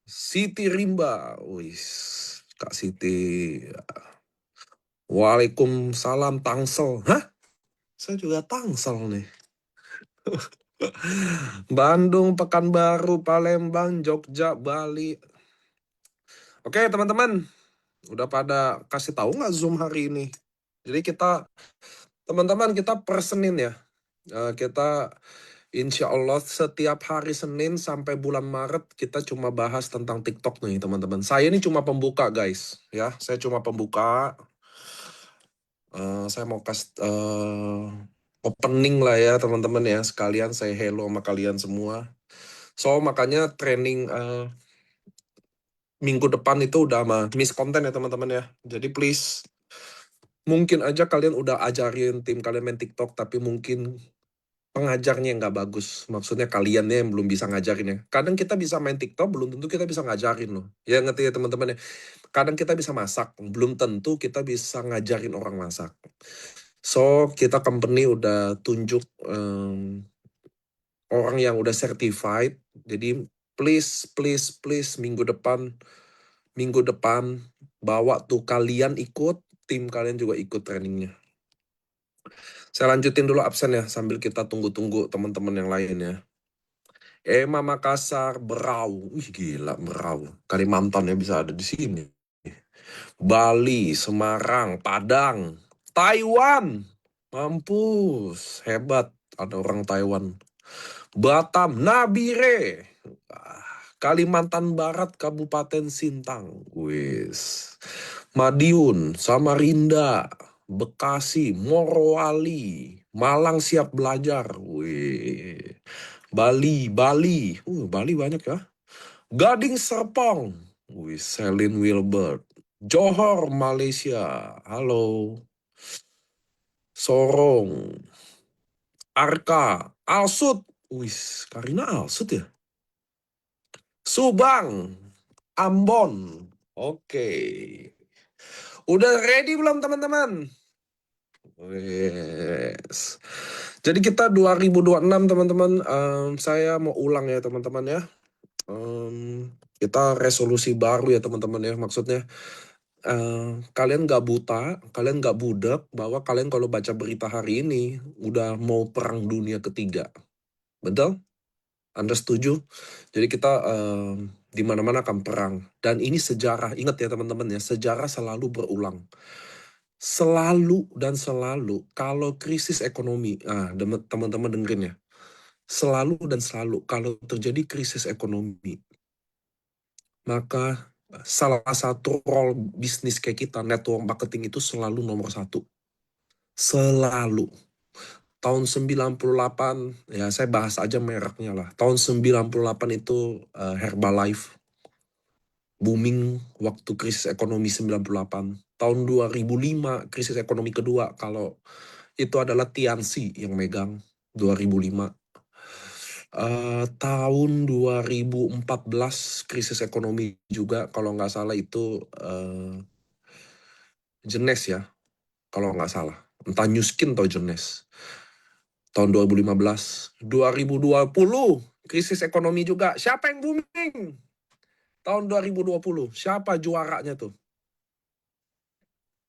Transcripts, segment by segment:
Siti Rimba, wis, Kak Siti. Waalaikumsalam Tangsel. Hah? Saya juga Tangsel nih. Bandung, Pekanbaru, Palembang, Jogja, Bali. Oke teman-teman, udah pada kasih tahu nggak Zoom hari ini? Jadi teman-teman kita per Senin ya. Kita insya Allah setiap hari Senin sampai bulan Maret kita cuma bahas tentang TikTok nih teman-teman. Saya ini cuma pembuka guys, ya. Saya cuma pembuka. Saya mau kasih opening lah ya teman-teman ya. Sekalian saya hello sama kalian semua. So makanya training minggu depan itu udah sama miss konten ya teman-teman ya. Jadi please, mungkin aja kalian udah ajarin tim kalian main TikTok tapi mungkin pengajarnya yang nggak bagus. Maksudnya kaliannya yang belum bisa ngajarin ya. Kadang kita bisa main TikTok, belum tentu kita bisa ngajarin loh. Ya ngerti ya teman-teman ya. Kadang kita bisa masak, belum tentu kita bisa ngajarin orang masak. So, kita company udah tunjuk orang yang udah certified. Jadi please minggu depan bawa tuh kalian ikut, tim kalian juga ikut trainingnya. Saya lanjutin dulu absen ya sambil kita tunggu-tunggu teman-teman yang lain ya. Ema Makassar, Berau. Wih gila Berau. Kalimantan ya bisa ada di sini. Bali, Semarang, Padang, Taiwan. Mampus, hebat. Ada orang Taiwan. Batam, Nabire. Kalimantan Barat, Kabupaten Sintang. Wis. Madiun, Samarinda, Bekasi, Morowali, Malang siap belajar. Wih. Bali. Bali banyak ya. Gading Serpong. Wih, Celine Wilbert. Johor, Malaysia. Halo. Sorong. Arka. Alsut. Wih, Karina Alsut ya. Subang. Ambon. Oke. Udah ready belum teman-teman? Yes. Jadi kita 2026 teman-teman. Saya mau ulang ya teman-teman ya. Kita resolusi baru ya teman-teman ya. Maksudnya kalian nggak buta, kalian nggak budak bahwa kalian kalau baca berita hari ini udah mau perang dunia ketiga. Betul? Anda setuju? Jadi kita di mana-mana akan perang. Dan ini sejarah. Ingat ya teman-teman ya, sejarah selalu berulang. Selalu dan selalu kalau krisis ekonomi, teman-teman dengerin ya. Selalu dan selalu kalau terjadi krisis ekonomi, maka salah satu role bisnis kayak kita, network marketing itu selalu nomor satu. Selalu. Tahun 98, ya saya bahas aja mereknya lah. Tahun 98 itu Herbalife. Booming waktu krisis ekonomi 98. Tahun 2005, krisis ekonomi kedua. Kalau itu adalah Tianxi yang megang 2005. Tahun 2014 krisis ekonomi juga kalau nggak salah itu Jenes ya, kalau nggak salah. Entah New Skin atau Jenes. Tahun 2015. 2020 krisis ekonomi juga. Siapa yang booming? Tahun 2020. Siapa juaranya tuh?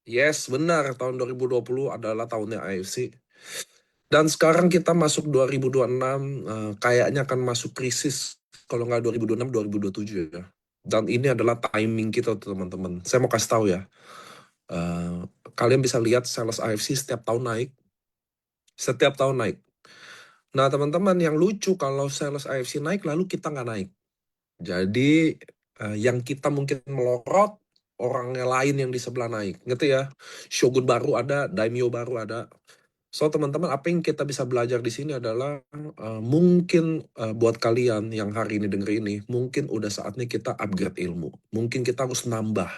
Yes, benar. Tahun 2020 adalah tahunnya AFC. Dan sekarang kita masuk 2026, kayaknya akan masuk krisis. Kalau nggak 2026, 2027 ya. Dan ini adalah timing kita teman-teman. Saya mau kasih tahu ya. Kalian bisa lihat sales AFC setiap tahun naik. Setiap tahun naik. Nah teman-teman yang lucu kalau sales AFC naik lalu kita nggak naik. Jadi yang kita mungkin melorot, orangnya lain yang di sebelah naik. Ngerti ya? Shogun baru ada, daimyo baru ada. So teman-teman, apa yang kita bisa belajar di sini adalah mungkin buat kalian yang hari ini denger ini, mungkin udah saatnya kita upgrade ilmu. Mungkin kita harus nambah.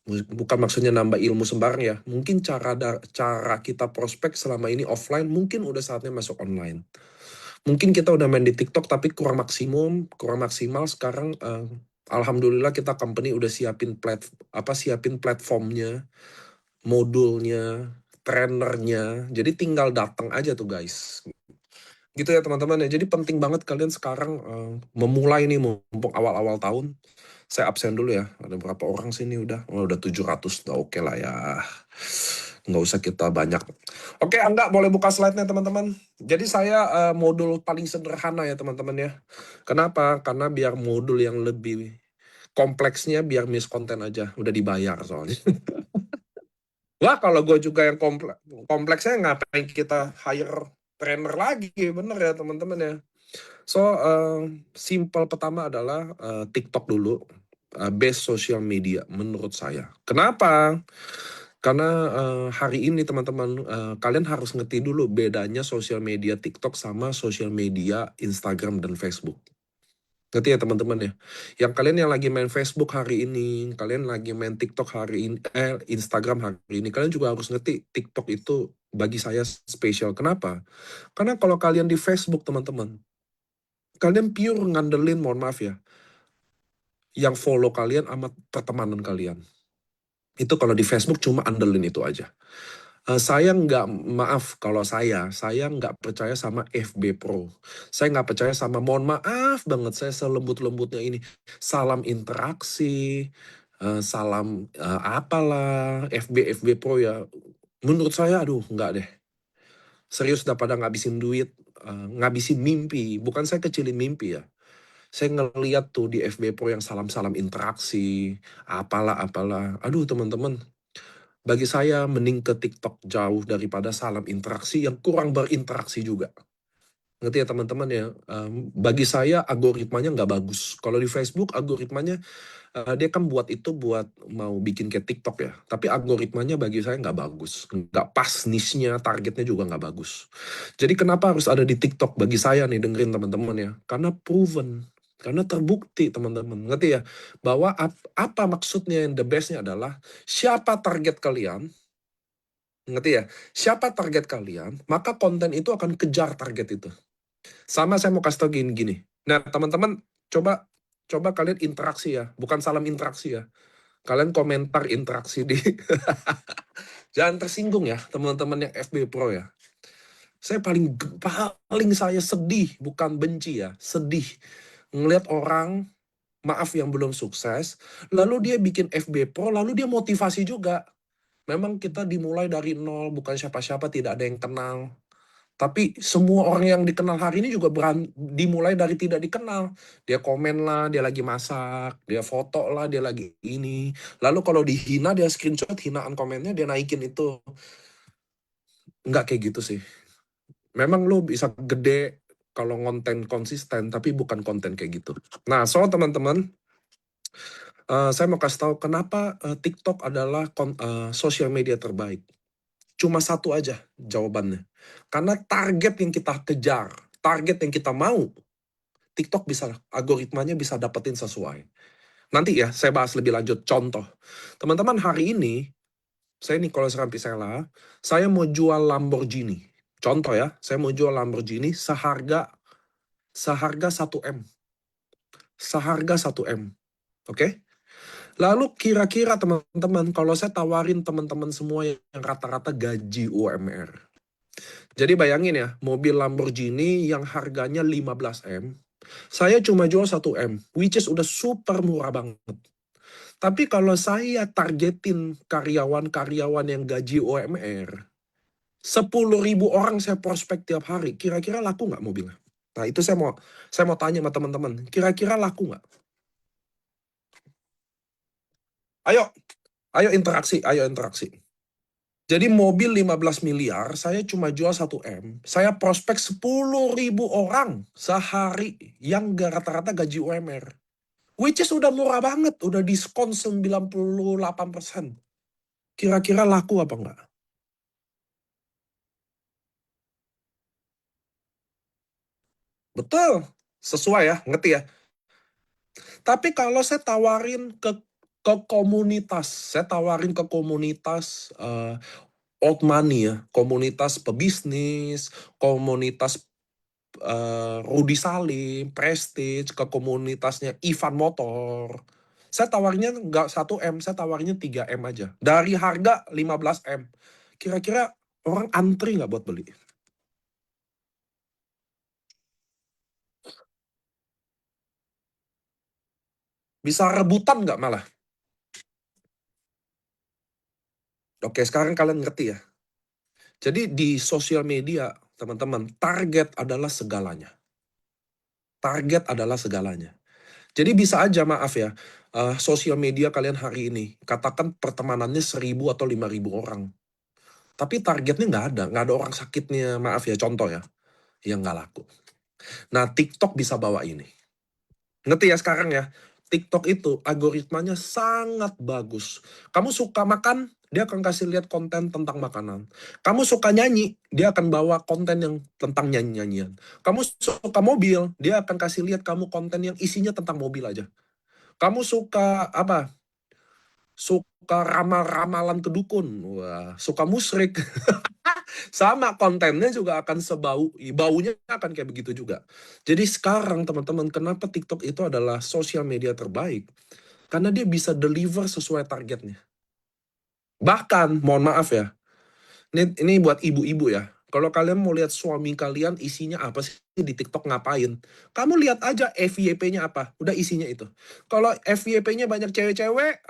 Bukan maksudnya nambah ilmu sembarang ya. Mungkin cara kita prospek selama ini offline, mungkin udah saatnya masuk online. Mungkin kita udah main di TikTok tapi kurang maksimal. Sekarang alhamdulillah kita company udah siapin platformnya, modulnya, trainernya. Jadi tinggal datang aja tuh guys. Gitu ya teman-teman ya. Jadi penting banget kalian sekarang memulai nih mumpung awal-awal tahun. Saya absen dulu ya. Ada berapa orang sih ini udah? Oh, udah 700. Udah oke lah ya. Nggak usah kita banyak. Oke, Angga boleh buka slide-nya teman-teman. Jadi saya modul paling sederhana ya teman-teman ya. Kenapa? Karena biar modul yang lebih kompleksnya biar miss konten aja. Udah dibayar soalnya. Wah, kalau gue juga yang kompleksnya ngapain kita hire trainer lagi, bener ya teman-teman ya. So, simple pertama adalah TikTok dulu, base social media menurut saya. Kenapa? Karena hari ini teman-teman, kalian harus ngerti dulu bedanya sosial media TikTok sama sosial media Instagram dan Facebook. Ngerti ya teman-teman ya? Yang kalian yang lagi main Facebook hari ini, kalian lagi main TikTok hari ini, Instagram hari ini, kalian juga harus ngerti TikTok itu bagi saya spesial. Kenapa? Karena kalau kalian di Facebook teman-teman, kalian pure ngandelin, mohon maaf ya, yang follow kalian sama pertemanan kalian. Itu kalau di Facebook cuma andelin itu aja. Saya nggak, maaf kalau saya nggak percaya sama FB Pro. Saya nggak percaya sama, mohon maaf banget, saya selembut-lembutnya ini. Salam interaksi, salam apalah, FB Pro ya. Menurut saya, aduh nggak deh. Serius udah pada ngabisin duit, ngabisin mimpi. Bukan saya kecilin mimpi ya. Saya ngeliat tuh di FB Pro yang salam-salam interaksi, apalah. Aduh teman-teman, bagi saya mending ke TikTok jauh daripada salam interaksi yang kurang berinteraksi juga. Ngerti ya teman-teman ya? Bagi saya algoritmanya nggak bagus. Kalau di Facebook algoritmanya, dia kan buat itu buat mau bikin kayak TikTok ya. Tapi algoritmanya bagi saya nggak bagus. Nggak pas niche-nya, targetnya juga nggak bagus. Jadi kenapa harus ada di TikTok bagi saya nih, dengerin teman-teman ya. Karena proven. Karena terbukti teman-teman. Ngerti ya? Bahwa apa maksudnya yang the best-nya adalah siapa target kalian, ngerti ya? Siapa target kalian, maka konten itu akan kejar target itu. Sama saya mau kasih tau gini. Nah, teman-teman coba coba kalian interaksi ya, bukan salam interaksi ya. Kalian komentar interaksi di jangan tersinggung ya, teman-teman yang FB Pro ya. Saya paling saya sedih, bukan benci ya, sedih ngelihat orang, maaf yang belum sukses, lalu dia bikin FB Pro, lalu dia motivasi juga. Memang kita dimulai dari nol, bukan siapa-siapa, tidak ada yang kenal. Tapi semua orang yang dikenal hari ini juga dimulai dari tidak dikenal. Dia komen lah, dia lagi masak, dia foto lah, dia lagi ini. Lalu kalau dihina, dia screenshot hinaan komennya, dia naikin itu. Nggak kayak gitu sih. Memang lo bisa gede kalau konten konsisten, tapi bukan konten kayak gitu. Nah, soal teman-teman, saya mau kasih tahu kenapa TikTok adalah sosial media terbaik. Cuma satu aja jawabannya. Karena target yang kita kejar, target yang kita mau, TikTok bisa, algoritmanya bisa dapetin sesuai. Nanti ya, saya bahas lebih lanjut. Contoh, teman-teman hari ini, saya Nicholas Rampisella, saya mau jual Lamborghini. Contoh ya, saya mau jual Lamborghini seharga 1M. Seharga 1M. Oke? Lalu kira-kira teman-teman, kalau saya tawarin teman-teman semua yang rata-rata gaji UMR. Jadi bayangin ya, mobil Lamborghini yang harganya 15M, saya cuma jual 1M, which is udah super murah banget. Tapi kalau saya targetin karyawan-karyawan yang gaji UMR, 10.000 orang saya prospek tiap hari, kira-kira laku nggak mobilnya? Nah itu saya mau tanya sama teman-teman, kira-kira laku nggak? Ayo, ayo interaksi. Jadi mobil 15 miliar, saya cuma jual 1M. Saya prospek 10.000 orang sehari yang rata-rata gaji UMR. Which is udah murah banget, udah diskon 98%. Kira-kira laku apa enggak? Betul, sesuai ya, ngerti ya. Tapi kalau saya tawarin ke komunitas, saya tawarin ke komunitas old money ya, komunitas pebisnis, komunitas Rudy Salim, Prestige, ke komunitasnya Ivan Motor. Saya tawarnya nggak 1M, saya tawarnya 3M aja. Dari harga 15M. Kira-kira orang antri nggak buat beli? Bisa rebutan nggak malah? Oke, sekarang kalian ngerti ya. Jadi di sosial media, teman-teman, target adalah segalanya. Target adalah segalanya. Jadi bisa aja, maaf ya, sosial media kalian hari ini, katakan pertemanannya 1.000 atau 5.000 orang. Tapi targetnya nggak ada orang sakitnya, maaf ya, contoh ya, yang nggak laku. Nah, TikTok bisa bawa ini. Ngerti ya sekarang ya? TikTok itu algoritmanya sangat bagus. Kamu suka makan, dia akan kasih lihat konten tentang makanan. Kamu suka nyanyi, dia akan bawa konten yang tentang nyanyi-nyanyian. Kamu suka mobil, dia akan kasih lihat kamu konten yang isinya tentang mobil aja. Kamu suka apa? Suka ramal-ramalan ke dukun. Wah, suka musrik. Sama kontennya juga akan baunya akan kayak begitu juga. Jadi sekarang teman-teman, kenapa TikTok itu adalah sosial media terbaik? Karena dia bisa deliver sesuai targetnya. Bahkan, mohon maaf ya, ini buat ibu-ibu ya. Kalau kalian mau lihat suami kalian isinya apa sih di TikTok ngapain, kamu lihat aja FYP-nya apa, udah isinya itu. Kalau FYP-nya banyak cewek-cewek,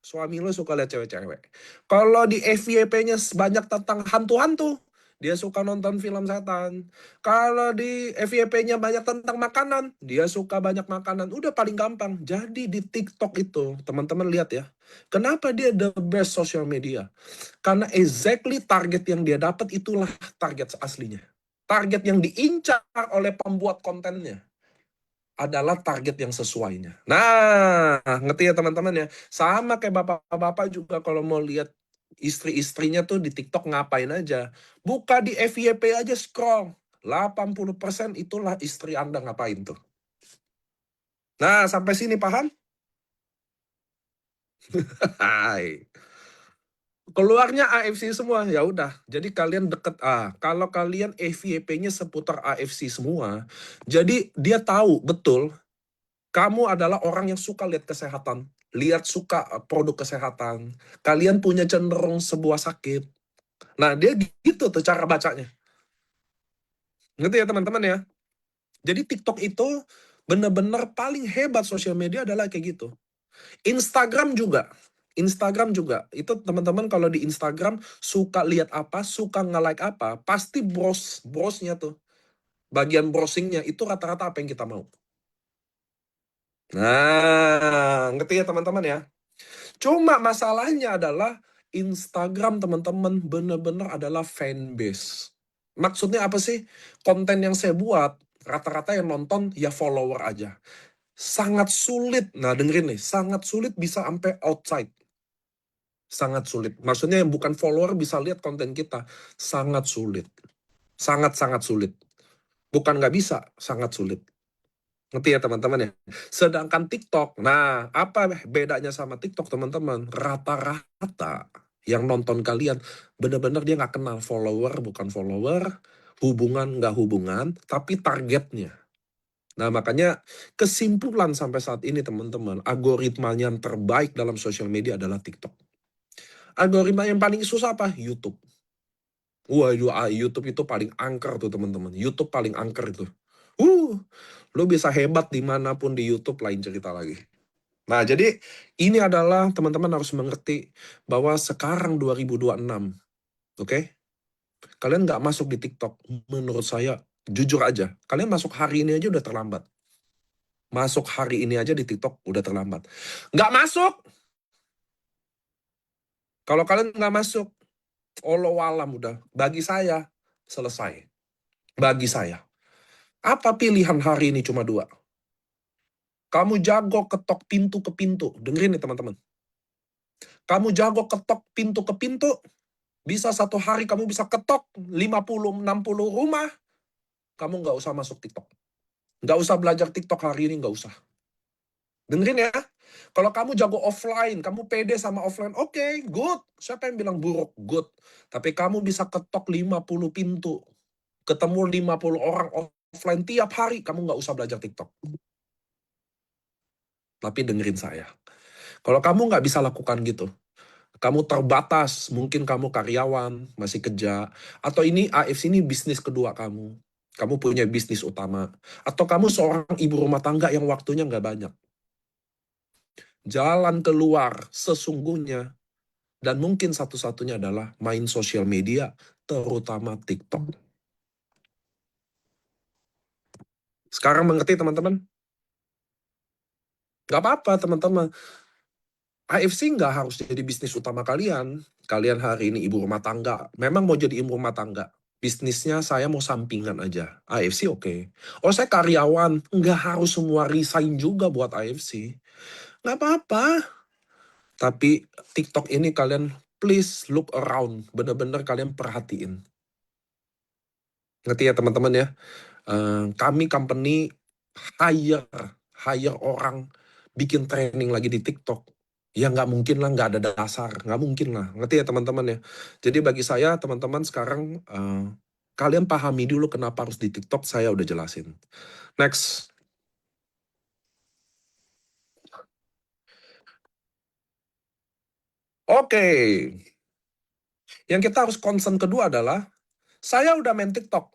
suami lo suka lihat cewek-cewek. Kalau di FYP-nya banyak tentang hantu-hantu, dia suka nonton film setan. Kalau di FYP-nya banyak tentang makanan, dia suka banyak makanan. Udah paling gampang. Jadi di TikTok itu, teman-teman lihat ya. Kenapa dia the best social media? Karena exactly target yang dia dapat itulah target aslinya. Target yang diincar oleh pembuat kontennya adalah target yang sesuainya. Nah, ngerti ya teman-teman ya? Sama kayak bapak-bapak juga kalau mau lihat istri-istrinya tuh di TikTok ngapain aja. Buka di FYP aja scroll. 80% itulah istri Anda ngapain tuh. Nah, sampai sini paham? Hai. Keluarnya AFC semua, ya udah. Jadi kalian deket kalau kalian FYP-nya seputar AFC semua, jadi dia tahu betul kamu adalah orang yang suka lihat kesehatan, lihat suka produk kesehatan. Kalian punya cenderung sebuah sakit. Nah, dia gitu tuh cara bacanya. Ngerti ya teman-teman ya? Jadi TikTok itu benar-benar paling hebat sosial media adalah kayak gitu. Instagram juga. Instagram juga. Itu teman-teman kalau di Instagram suka lihat apa, suka nge-like apa, pasti browse-nya tuh. Bagian browsingnya itu rata-rata apa yang kita mau. Nah, ngerti ya teman-teman ya? Cuma masalahnya adalah Instagram teman-teman bener-bener adalah fanbase. Maksudnya apa sih? Konten yang saya buat, rata-rata yang nonton ya follower aja. Sangat sulit, nah dengerin nih, sangat sulit bisa sampai outside. Sangat sulit. Maksudnya yang bukan follower bisa lihat konten kita. Sangat sulit. Sangat-sangat sulit. Bukan nggak bisa, sangat sulit. Ngerti ya teman-teman ya? Sedangkan TikTok, nah apa bedanya sama TikTok teman-teman? Rata-rata yang nonton kalian, bener-bener dia nggak kenal follower, bukan follower, hubungan, nggak hubungan, tapi targetnya. Nah makanya kesimpulan sampai saat ini teman-teman, algoritmanya yang terbaik dalam sosial media adalah TikTok. Algoritma yang paling susah apa? YouTube. Wah, YouTube itu paling angker tuh teman-teman. YouTube paling angker itu. Lu bisa hebat dimanapun di YouTube, lain cerita lagi. Nah, jadi ini adalah teman-teman harus mengerti bahwa sekarang 2026, oke? Kalian nggak masuk di TikTok, menurut saya, jujur aja, kalian masuk hari ini aja udah terlambat. Masuk hari ini aja di TikTok udah terlambat. Nggak masuk! Kalau kalian nggak masuk, Allah alam udah. Bagi saya, selesai. Bagi saya. Apa pilihan hari ini cuma dua? Kamu jago ketok pintu ke pintu. Dengerin nih teman-teman. Kamu jago ketok pintu ke pintu. Bisa satu hari kamu bisa ketok 50-60 rumah. Kamu nggak usah masuk TikTok. Nggak usah belajar TikTok hari ini, nggak usah. Dengerin ya. Kalau kamu jago offline, kamu pede sama offline, oke, good. Siapa yang bilang buruk? Good. Tapi kamu bisa ketok 50 pintu. Ketemu 50 orang offline tiap hari, kamu nggak usah belajar TikTok. Tapi dengerin saya. Kalau kamu nggak bisa lakukan gitu, kamu terbatas, mungkin kamu karyawan, masih kerja, atau ini AFC ini bisnis kedua kamu punya bisnis utama, atau kamu seorang ibu rumah tangga yang waktunya nggak banyak. Jalan keluar sesungguhnya dan mungkin satu-satunya adalah main sosial media, terutama TikTok. Sekarang mengerti teman-teman? Gak apa-apa teman-teman. AFC nggak harus jadi bisnis utama kalian. Kalian hari ini ibu rumah tangga. Memang mau jadi ibu rumah tangga. Bisnisnya saya mau sampingan aja. AFC oke. Oh saya karyawan. Nggak harus semua resign juga buat AFC. Nggak apa-apa. Tapi TikTok ini kalian please look around. Bener-bener kalian perhatiin. Ngerti ya teman-teman ya? Kami company hire hire orang bikin training lagi di TikTok. Ya nggak mungkin lah, nggak ada dasar, nggak mungkin lah. Ngerti ya teman-teman ya? Jadi bagi saya teman-teman sekarang kalian pahami dulu kenapa harus di TikTok, saya udah jelasin. Next. Oke. Yang kita harus concern kedua adalah, saya udah main TikTok,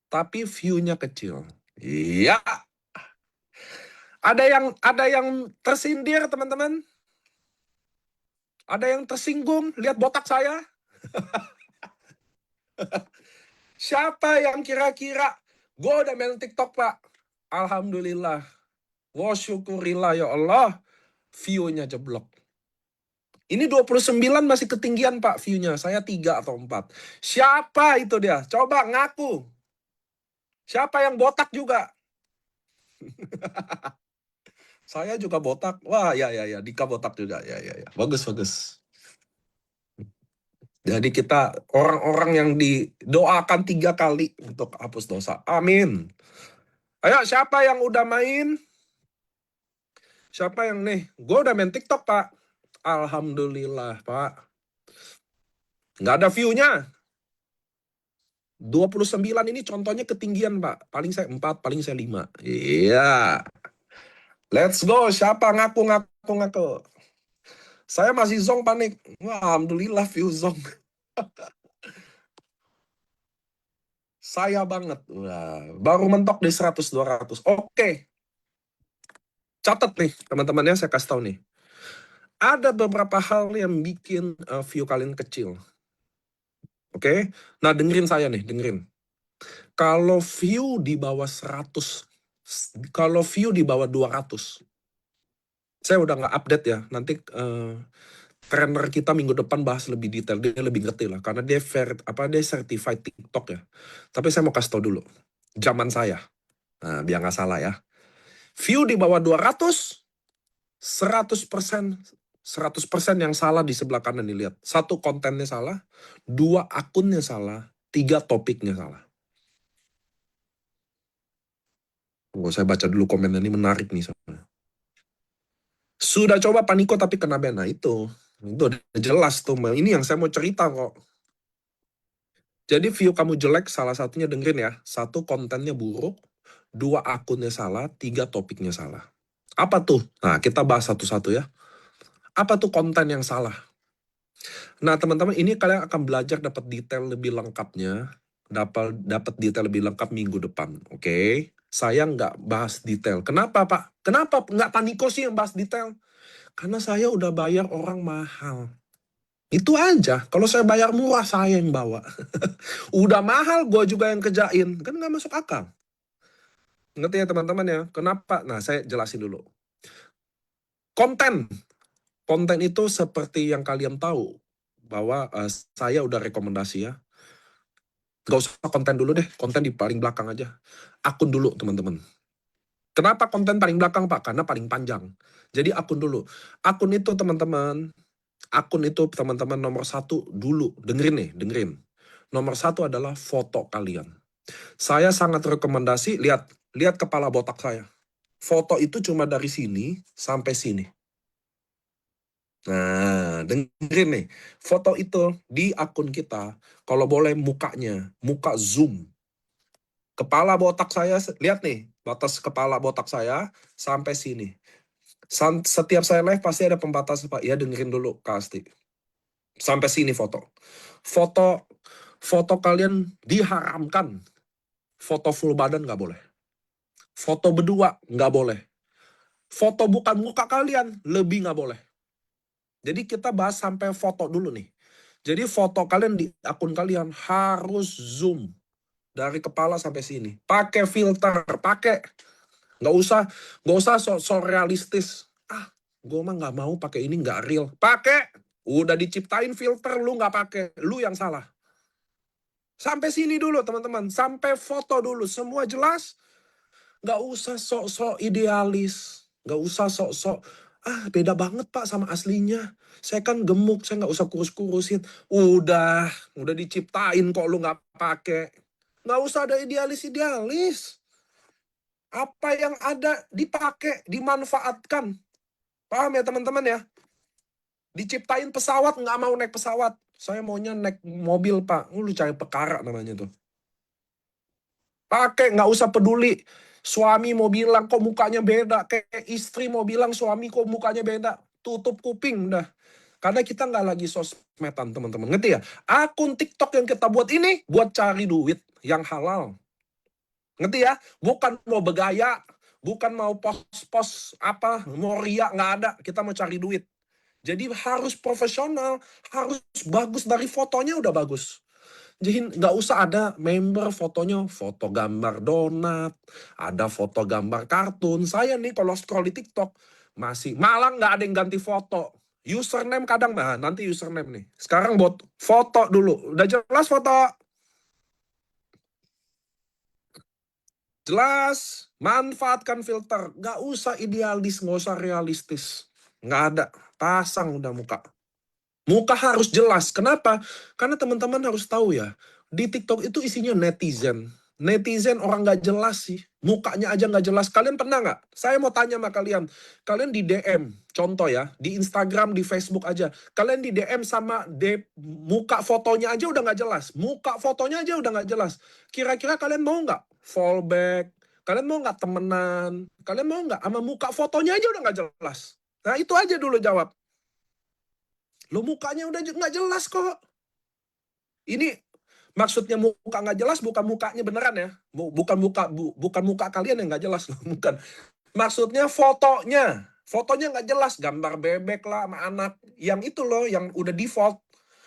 tapi view-nya kecil. Iya, ada yang tersindir teman-teman, ada yang tersinggung lihat botak saya. Siapa yang kira-kira gue udah main TikTok pak? Alhamdulillah, wa syukurillah ya Allah, view-nya jeblok. Ini 29 masih ketinggian pak view-nya, saya 3 atau 4. Siapa itu dia? Coba ngaku. Siapa yang botak juga? Saya juga botak. Wah, ya, Dika botak juga. Ya. Bagus, bagus. Jadi kita orang-orang yang didoakan 3 kali untuk hapus dosa. Amin. Ayo, siapa yang udah main? Siapa yang nih? Gue udah main TikTok, Pak. Alhamdulillah, Pak. Nggak ada view-nya. 29 ini contohnya ketinggian, Pak. Paling saya 4, paling saya 5. Iya. Let's go. Siapa ngaku. Saya masih zong panik. Wah, alhamdulillah view zong. Saya banget. Wah, baru mentok di 100-200. Oke. Catat nih, teman-temannya saya kasih tahu nih. Ada beberapa hal yang bikin view kalian kecil. Oke? Nah, dengerin saya nih, dengerin. Kalau view di bawah 100, kalau view di bawah 200, saya udah nggak update ya. Nanti trainer kita minggu depan bahas lebih detail, dia lebih ngerti lah. Karena dia dia certified TikTok ya. Tapi saya mau kasih tahu dulu. Zaman saya. Nah, biar nggak salah ya. View di bawah 200, 100%, 100% yang salah di sebelah kanan nih, lihat. 1 kontennya salah, 2 akunnya salah, 3 topiknya salah. Saya baca dulu komennya, ini menarik nih soalnya. Sudah coba Paniko tapi kena ban. Nah itu udah jelas tuh. Ini yang saya mau cerita kok. Jadi view kamu jelek, salah satunya dengerin ya. 1 kontennya buruk, 2 akunnya salah, 3 topiknya salah. Apa tuh? Nah kita bahas satu-satu ya. Apa tuh konten yang salah? Nah teman-teman, ini kalian akan belajar dapat detail lebih lengkapnya. Dapat detail lebih lengkap minggu depan. Oke? Saya nggak bahas detail. Kenapa Pak? Kenapa nggak Paniko sih yang bahas detail? Karena saya udah bayar orang mahal. Itu aja. Kalau saya bayar murah, saya yang bawa. Udah mahal, gue juga yang kerjain. Kan nggak masuk akal. Ngerti ya teman-teman ya? Kenapa? Nah, saya jelasin dulu. Konten. Konten itu seperti yang kalian tahu. Bahwa saya udah rekomendasi ya. Gak usah konten dulu deh. Konten di paling belakang aja. Akun dulu teman-teman. Kenapa konten paling belakang Pak? Karena paling panjang. Jadi akun dulu. Akun itu teman-teman. Akun itu teman-teman nomor 1 dulu. Dengerin nih, dengerin. Nomor 1 adalah foto kalian. Saya sangat rekomendasi, lihat kepala botak saya. Foto itu cuma dari sini sampai sini. Nah, dengerin nih. Foto itu di akun kita, kalau boleh mukanya, muka zoom. Kepala botak saya, lihat nih, batas kepala botak saya sampai sini. Setiap saya live pasti ada pembatas Pak. Ya dengerin dulu, pasti. Sampai sini foto. Foto kalian diharamkan. Foto full badan nggak boleh. Foto berdua nggak boleh. Foto bukan muka kalian, lebih nggak boleh. Jadi kita bahas sampai foto dulu nih. Jadi foto kalian di akun kalian harus zoom dari kepala sampai sini. Pakai filter, pakai. Nggak usah so realistis. Ah, gue mah nggak mau pakai ini, nggak real. Pakai. Udah diciptain filter, lu nggak pakai, lu yang salah. Sampai sini dulu teman-teman, sampai foto dulu, semua jelas. Nggak usah sok-sok idealis, nggak usah sok-sok, beda banget Pak sama aslinya. Saya kan gemuk, saya nggak usah kurus-kurusin. Udah diciptain kok lu nggak pakai. Nggak usah ada idealis-idealis. Apa yang ada dipakai, dimanfaatkan. Paham ya teman-teman ya? Diciptain pesawat, nggak mau naik pesawat. Saya maunya naik mobil Pak. Lu cari perkara namanya tuh. Pakai, nggak usah peduli. Suami mau bilang kok mukanya beda. Kayak istri mau bilang suami kok mukanya beda. Tutup kuping dah. Karena kita nggak lagi sosmedan teman-teman. Ngerti ya? Akun TikTok yang kita buat ini buat cari duit yang halal. Ngerti ya? Bukan mau bergaya. Bukan mau pos-pos apa. Mau riak, nggak ada. Kita mau cari duit. Jadi harus profesional. Harus bagus, dari fotonya udah bagus. Jadi nggak usah ada member fotonya, foto gambar donat, ada foto gambar kartun. Saya nih kalau scroll di TikTok, masih malah nggak ada yang ganti foto. Username kadang, nanti username nih. Sekarang buat foto dulu. Udah jelas foto? Jelas. Manfaatkan filter. Nggak usah idealis, nggak usah realistis. Nggak ada. Pasang udah muka. Muka harus jelas. Kenapa? Karena teman-teman harus tahu ya, di TikTok itu isinya netizen. Netizen orang nggak jelas sih. Mukanya aja nggak jelas. Kalian pernah nggak? Saya mau tanya sama kalian. Kalian di DM, contoh ya, di Instagram, di Facebook aja. Kalian di DM sama muka fotonya aja udah nggak jelas. Muka fotonya aja udah nggak jelas. Kira-kira kalian mau nggak fallback? Kalian mau nggak temenan? Kalian mau nggak sama muka fotonya aja udah nggak jelas? Nah itu aja dulu jawab. Lo mukanya udah nggak jelas kok. Ini maksudnya muka nggak jelas bukan mukanya beneran ya. Bukan muka kalian yang nggak jelas loh. Bukan. Maksudnya fotonya. Fotonya nggak jelas. Gambar bebek lah sama anak. Yang itu loh, yang udah default.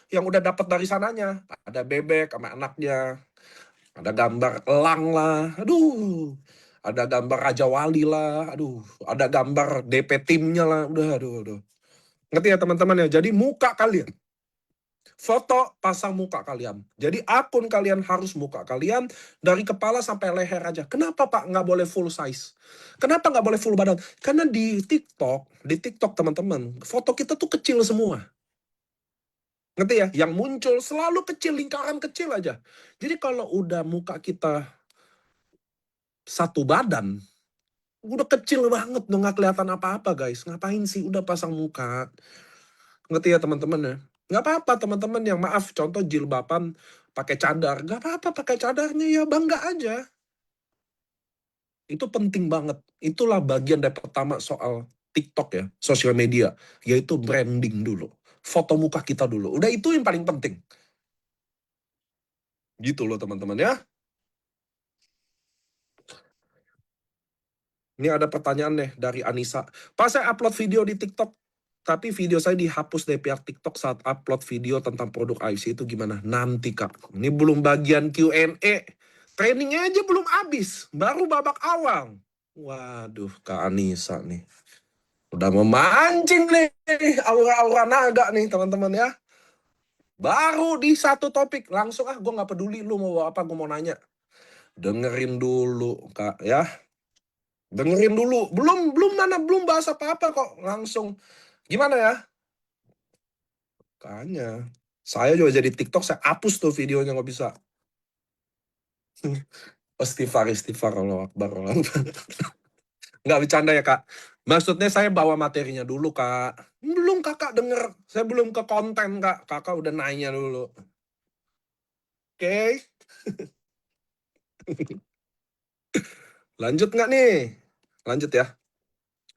Yang udah dapat dari sananya. Ada bebek sama anaknya. Ada gambar elang lah. Aduh. Ada gambar Raja Wali lah. Aduh. Ada gambar DP timnya lah. Aduh. Ngerti ya teman-teman ya? Jadi muka kalian. Foto, pasang muka kalian. Jadi akun kalian harus muka kalian dari kepala sampai leher aja. Kenapa Pak nggak boleh full size? Kenapa nggak boleh full badan? Karena di TikTok teman-teman, foto kita tuh kecil semua. Ngerti ya? Yang muncul selalu kecil, lingkaran kecil aja. Jadi kalau udah muka kita satu badan, udah kecil banget, udah nggak kelihatan apa-apa guys. Ngapain sih udah pasang muka? Ngerti ya teman-teman ya? Nggak apa-apa teman-teman yang maaf, contoh jilbaban pakai cadar. Nggak apa-apa pakai cadarnya, ya bangga aja. Itu penting banget. Itulah bagian dari pertama soal TikTok ya, sosial media. Yaitu branding dulu. Foto muka kita dulu. Udah itu yang paling penting. Gitu loh teman-teman ya. Ini ada pertanyaan nih dari Anissa. Pas saya upload video di TikTok, tapi video saya dihapus dari pihak TikTok saat upload video tentang produk IC itu gimana? Nanti Kak. Ini belum bagian Q&A. Trainingnya aja belum habis. Baru babak awal. Waduh, Kak Anissa nih. Udah memancing nih. Aura-aura naga nih teman-teman ya. Baru di satu topik. Langsung gue gak peduli lu mau apa. Gue mau nanya. Dengerin dulu Kak ya. Dengerin dulu. Belum bahas apa-apa kok. Langsung. Gimana ya? Makanya. Saya juga jadi TikTok, saya hapus tuh videonya nggak bisa. Istighfar, Allah Akbar. Nggak bercanda ya, Kak. Maksudnya saya bawa materinya dulu, Kak. Belum Kakak denger. Saya belum ke konten, Kak. Kakak udah nanya dulu. Oke. Lanjut nggak nih? Lanjut ya.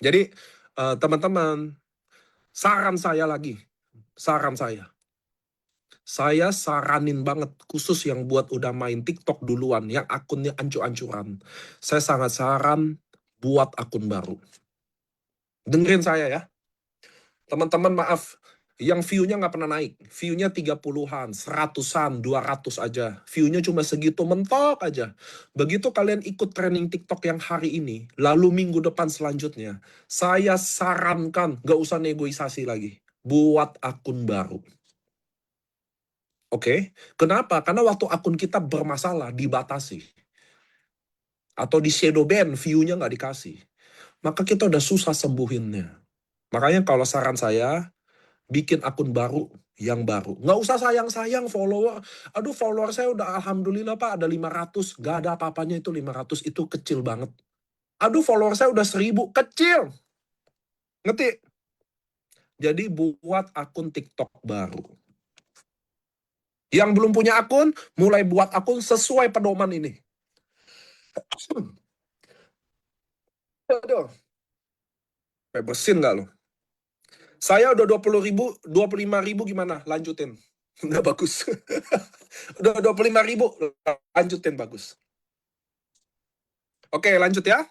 Jadi, teman-teman, saran saya lagi. Saran saya. Saya saranin banget, khusus yang buat udah main TikTok duluan, yang akunnya ancur-ancuran. Saya sangat saran buat akun baru. Dengerin saya ya. Teman-teman maaf, yang view-nya nggak pernah naik. View-nya 30-an, 100-an, 200 aja. View-nya cuma segitu, mentok aja. Begitu kalian ikut trending TikTok yang hari ini, lalu minggu depan selanjutnya, saya sarankan nggak usah negosiasi lagi. Buat akun baru. Oke? Kenapa? Karena waktu akun kita bermasalah, dibatasi. Atau di shadow ban, view-nya nggak dikasih. Maka kita udah susah sembuhinnya. Makanya kalau saran saya, bikin akun baru yang baru. Nggak usah sayang-sayang follower. Aduh, follower saya udah alhamdulillah Pak ada 500. Nggak ada apa-apanya itu 500. Itu kecil banget. Aduh, follower saya udah 1000. Kecil. Ngerti? Jadi buat akun TikTok baru. Yang belum punya akun, mulai buat akun sesuai pedoman ini. Aduh, beresin nggak lo? Saya udah 20.000, 25.000 gimana? Lanjutin. Nggak bagus. Udah 25.000, lanjutin bagus. Oke, lanjut ya.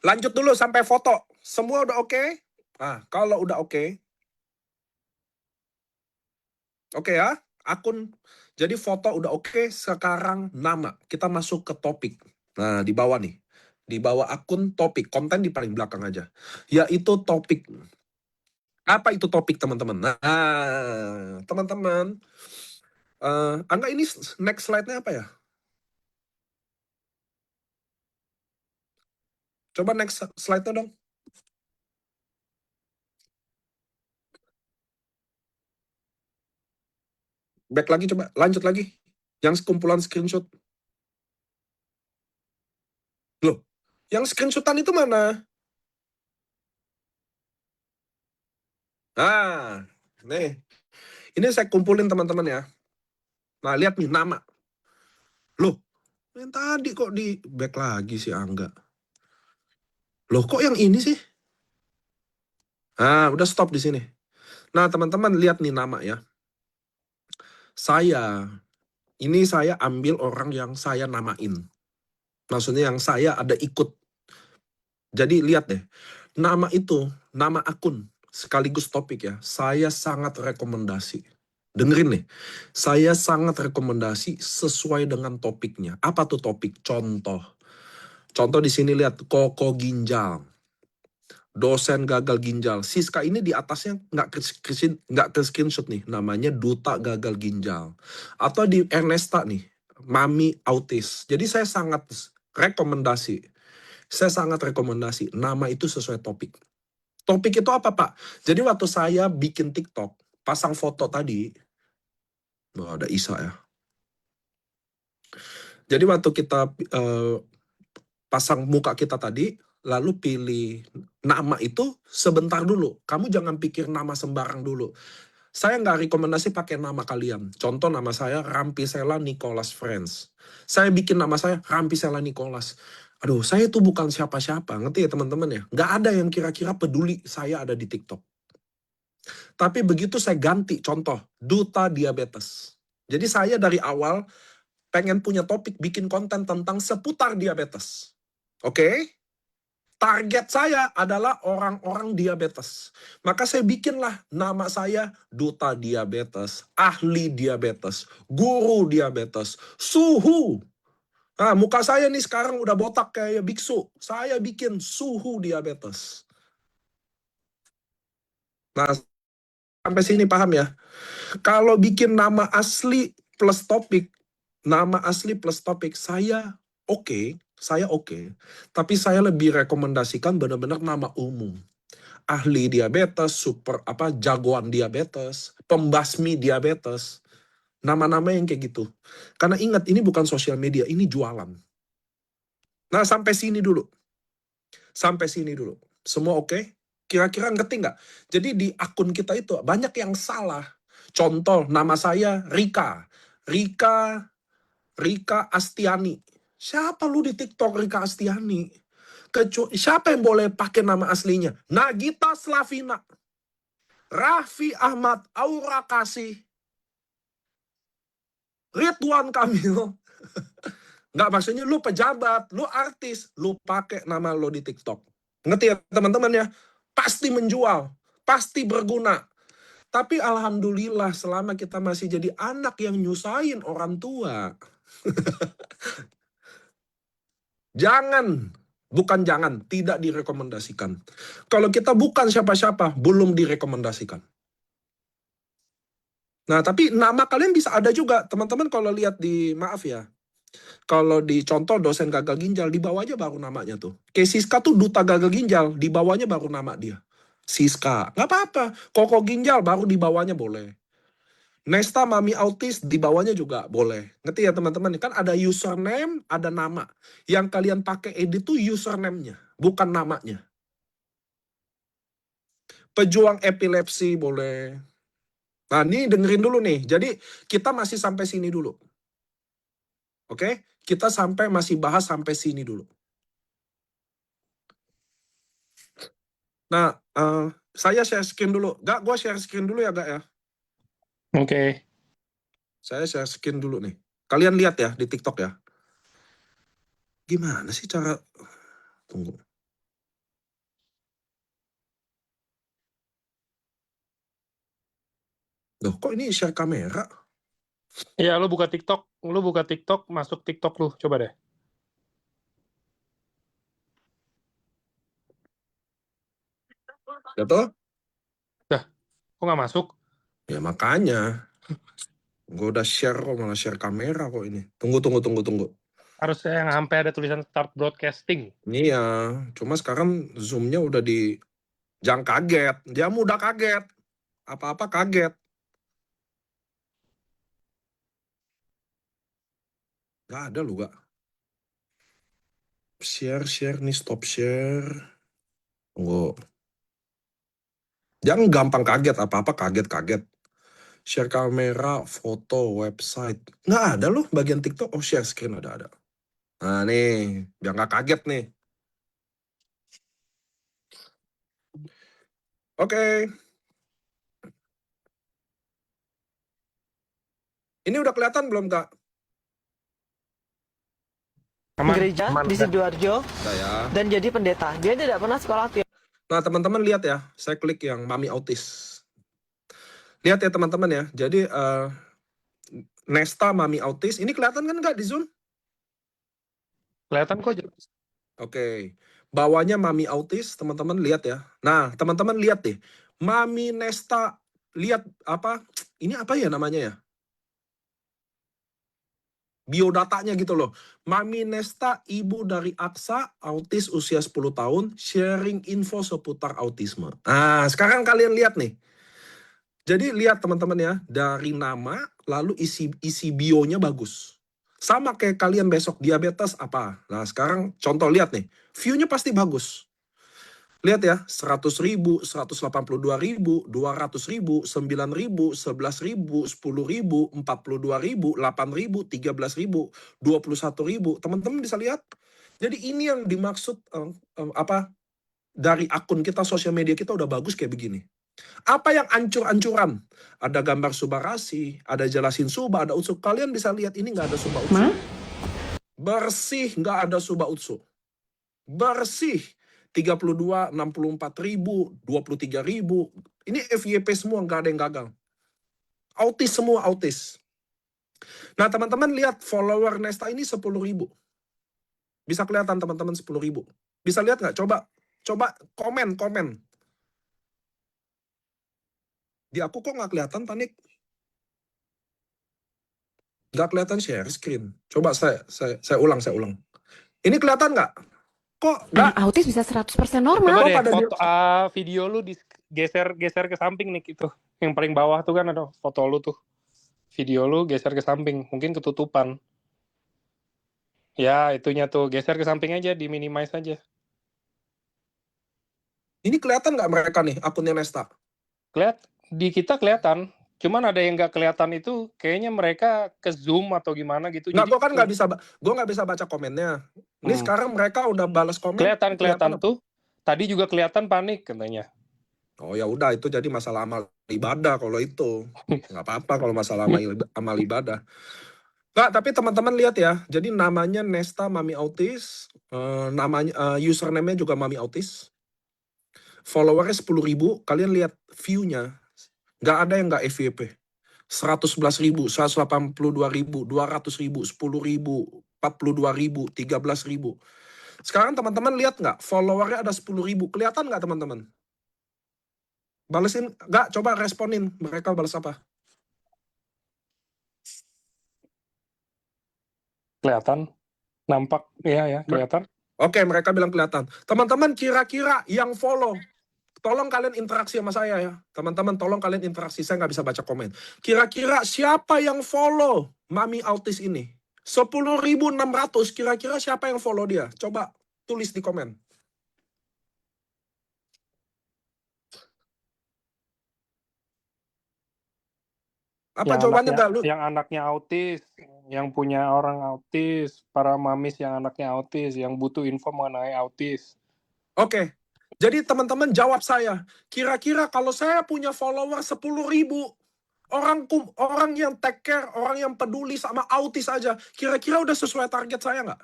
Lanjut dulu sampai foto. Semua udah oke? Nah, kalau udah oke ya. Akun, jadi foto udah oke, sekarang nama. Kita masuk ke topik. Nah, di bawah nih. Di bawah akun topik. Konten di paling belakang aja. Yaitu topik. Apa itu topik, teman-teman? Nah, teman-teman. Angga, ini next slide-nya apa ya? Coba next slide-nya dong. Back lagi, coba. Lanjut lagi. Yang kumpulan screenshot. Loh, yang screenshotan itu mana? Ah, nih. Ini saya kumpulin teman-teman ya. Nah, lihat nih nama. Loh, yang tadi kok di back lagi sih Angga. Loh, kok yang ini sih? Ah, udah stop di sini. Nah, teman-teman lihat nih nama ya. Ini saya ambil orang yang saya namain. Maksudnya yang saya ada ikut. Jadi lihat deh. Nama itu, nama akun sekaligus topik ya. Saya sangat rekomendasi. Dengerin nih, saya sangat rekomendasi sesuai dengan topiknya. Apa tuh topik? Contoh di sini lihat, Koko Ginjal. Dosen gagal ginjal. Siska ini di atasnya nggak ke screenshot nih. Namanya Duta Gagal Ginjal. Atau di Ernesta nih, Mami Autis. Jadi saya sangat rekomendasi. Nama itu sesuai topik. Topik itu apa, Pak? Jadi waktu saya bikin TikTok, pasang foto tadi, ada Isa ya. Jadi waktu kita pasang muka kita tadi, lalu pilih nama itu sebentar dulu. Kamu jangan pikir nama sembarang dulu. Saya nggak rekomendasi pakai nama kalian. Contoh nama saya Rampisela Nicholas Friends. Saya bikin nama saya Rampisela Nicholas. Aduh, saya itu bukan siapa-siapa. Ngerti ya teman-teman ya? Nggak ada yang kira-kira peduli saya ada di TikTok. Tapi begitu saya ganti, contoh, Duta Diabetes. Jadi saya dari awal pengen punya topik bikin konten tentang seputar diabetes. Oke? Target saya adalah orang-orang diabetes. Maka saya bikinlah nama saya Duta Diabetes, Ahli Diabetes, Guru Diabetes, Suhu. Nah, muka saya nih sekarang udah botak kayak biksu. Saya bikin Suhu Diabetes. Nah, sampai sini paham ya? Kalau bikin nama asli plus topik, saya oke. Tapi saya lebih rekomendasikan benar-benar nama umum. Ahli diabetes, jagoan diabetes, pembasmi diabetes. Nama-nama yang kayak gitu. Karena ingat, ini bukan sosial media, ini jualan. Nah, sampai sini dulu. Semua oke? Kira-kira ngerti nggak? Jadi di akun kita itu banyak yang salah. Contoh, nama saya Rika. Rika Astiani. Siapa lu di TikTok Rika Astiani? Siapa yang boleh pakai nama aslinya? Nagita Slavina. Raffi Ahmad, Aura Kasih, Ridwan Kamil. Nggak, maksudnya lu pejabat, lu artis, lu pakai nama lo di TikTok. Ngerti ya teman-teman ya? pasti menjual, pasti berguna. Tapi alhamdulillah selama kita masih jadi anak yang nyusahin orang tua. Tidak direkomendasikan. Kalau kita bukan siapa-siapa, belum direkomendasikan. Nah, tapi nama kalian bisa ada juga. Teman-teman kalau lihat maaf ya, kalau di contoh dosen gagal ginjal, di bawahnya baru namanya tuh. Kayak Siska tuh duta gagal ginjal, di bawahnya baru nama dia. Siska, nggak apa-apa. Koko ginjal baru di bawahnya boleh. Nesta Mami Autis di bawahnya juga boleh. Ngerti ya teman-teman? Kan ada username, ada nama. Yang kalian pakai edit tuh username-nya, bukan namanya. Pejuang epilepsi boleh. Nah, ini dengerin dulu nih. Jadi, kita masih sampai sini dulu. Oke? Kita masih bahas sampai sini dulu. Nah, saya share screen dulu. Gue share screen dulu ya, Gak ya? Oke. Saya share screen dulu nih. Kalian lihat ya di TikTok ya. Gimana sih cara... Tunggu. Loh, kok ini share kamera? Iya, lu buka TikTok, masuk TikTok lu, coba deh. Ya toh? Kok nggak masuk? Ya makanya. Gue udah share kok, malah share kamera kok ini. Tunggu. Harusnya yang sampai ada tulisan start broadcasting. Iya, cuma sekarang Zoom-nya udah di... Jangan kaget, dia mudah kaget. Apa-apa kaget. Gak ada lu, Gak. Share nih, stop share. Tunggu. Jangan gampang kaget, apa-apa kaget-kaget. Share kamera, foto, website. Nggak ada loh bagian TikTok. Oh, share screen ada. Nah nih, biar nggak kaget nih. Oke. Ini udah kelihatan belum, Kak? Gereja di Sidoarjo ya. Dan jadi pendeta. Dia tidak pernah sekolah teologi. Nah, teman-teman lihat ya. Saya klik yang Mami Autis. Lihat ya, teman-teman ya. Jadi, Nesta Mami Autis. Ini kelihatan kan nggak di Zoom? Kelihatan kok. Oke. Bawahnya Mami Autis, teman-teman lihat ya. Nah, teman-teman lihat deh. Mami Nesta, lihat apa? Ini apa ya namanya ya? Biodatanya gitu loh. Mami Nesta, ibu dari Aksa, autis usia 10 tahun, sharing info seputar autisme. Nah, sekarang kalian lihat nih. Jadi lihat teman-teman ya, dari nama, lalu isi bionya bagus. Sama kayak kalian besok diabetes apa. Nah, sekarang contoh lihat nih, view-nya pasti bagus. Lihat ya, 100.000, 182.000, 200.000, 9.000, 11.000, 10.000, 42.000, 8.000, 13.000, 21.000. Teman-teman bisa lihat. Jadi ini yang dimaksud dari akun kita, sosial media kita udah bagus kayak begini. Apa yang ancur-ancuran? Ada gambar subarasi, ada jelasin suba, ada unsur. Kalian bisa lihat ini nggak ada suba unsur. Bersih, nggak ada suba unsur. Bersih. 32, 64.000, 23.000. Ini FYP semua, nggak ada yang gagal. Autis semua, autis. Nah, teman-teman lihat follower Nesta ini 10.000. Bisa kelihatan teman-teman 10.000. Bisa lihat nggak? Coba komen. Di aku kok nggak kelihatan, Panik? Nggak kelihatan share screen. Coba saya ulang. Ini kelihatan nggak? Kok anak autis bisa 100% normal? Coba deh pada foto video lu geser ke samping nih gitu. Yang paling bawah tuh kan ada foto lu tuh. Video lu geser ke samping, mungkin ketutupan. Ya, itunya tuh geser ke samping aja, di minimize aja. Ini kelihatan nggak mereka nih akunnya Nesta? Di kita kelihatan. Cuman ada yang nggak kelihatan itu, kayaknya mereka ke zoom atau gimana gitu. Nah, Jadi gue kan nggak bisa baca komennya. Ini sekarang mereka udah balas komen. Kelihatan tuh. Tadi juga kelihatan Panik katanya. Oh ya udah, itu jadi masalah amal ibadah kalau itu. Nggak apa-apa kalau masalah amal ibadah. Nggak, tapi teman-teman lihat ya. Jadi namanya Nesta Mami Autis, namanya username-nya juga Mami Autis. followernya 10.000, kalian lihat view-nya, nggak ada yang nggak FYP. 111.000, 182.000, 200.000, 10.000, 42.000, 13.000. Sekarang teman-teman lihat nggak, followernya ada 10.000, kelihatan nggak teman-teman? Balesin nggak? Coba responin, mereka balas apa? Kelihatan, nampak, ya kelihatan. Oke, mereka bilang kelihatan. Teman-teman kira-kira yang follow, tolong kalian interaksi sama saya ya. Teman-teman tolong kalian interaksi, saya nggak bisa baca komen. Kira-kira siapa yang follow Mami Autis ini? 10.600, kira-kira siapa yang follow dia? Coba tulis di komen. Apa jawabannya nggak lu? Yang anaknya autis, yang punya orang autis, para mamis yang anaknya autis, yang butuh info mengenai autis. Oke, jadi teman-teman jawab saya. Kira-kira kalau saya punya follower 10.000, orang yang take care, orang yang peduli sama autis aja, kira-kira udah sesuai target saya nggak?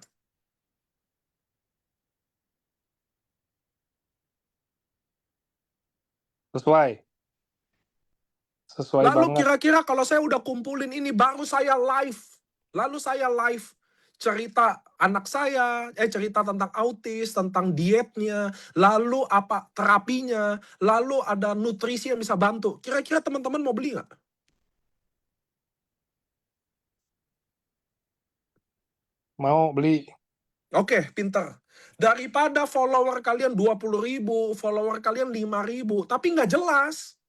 Sesuai Lalu banget. kira-kira kalau saya udah kumpulin ini, baru saya live. Lalu saya live cerita anak saya, cerita tentang autis, tentang dietnya, lalu apa terapinya, lalu ada nutrisi yang bisa bantu. Kira-kira teman-teman mau beli nggak? Mau beli. Oke, pintar. Daripada follower kalian 20.000, follower kalian 5.000, tapi nggak jelas.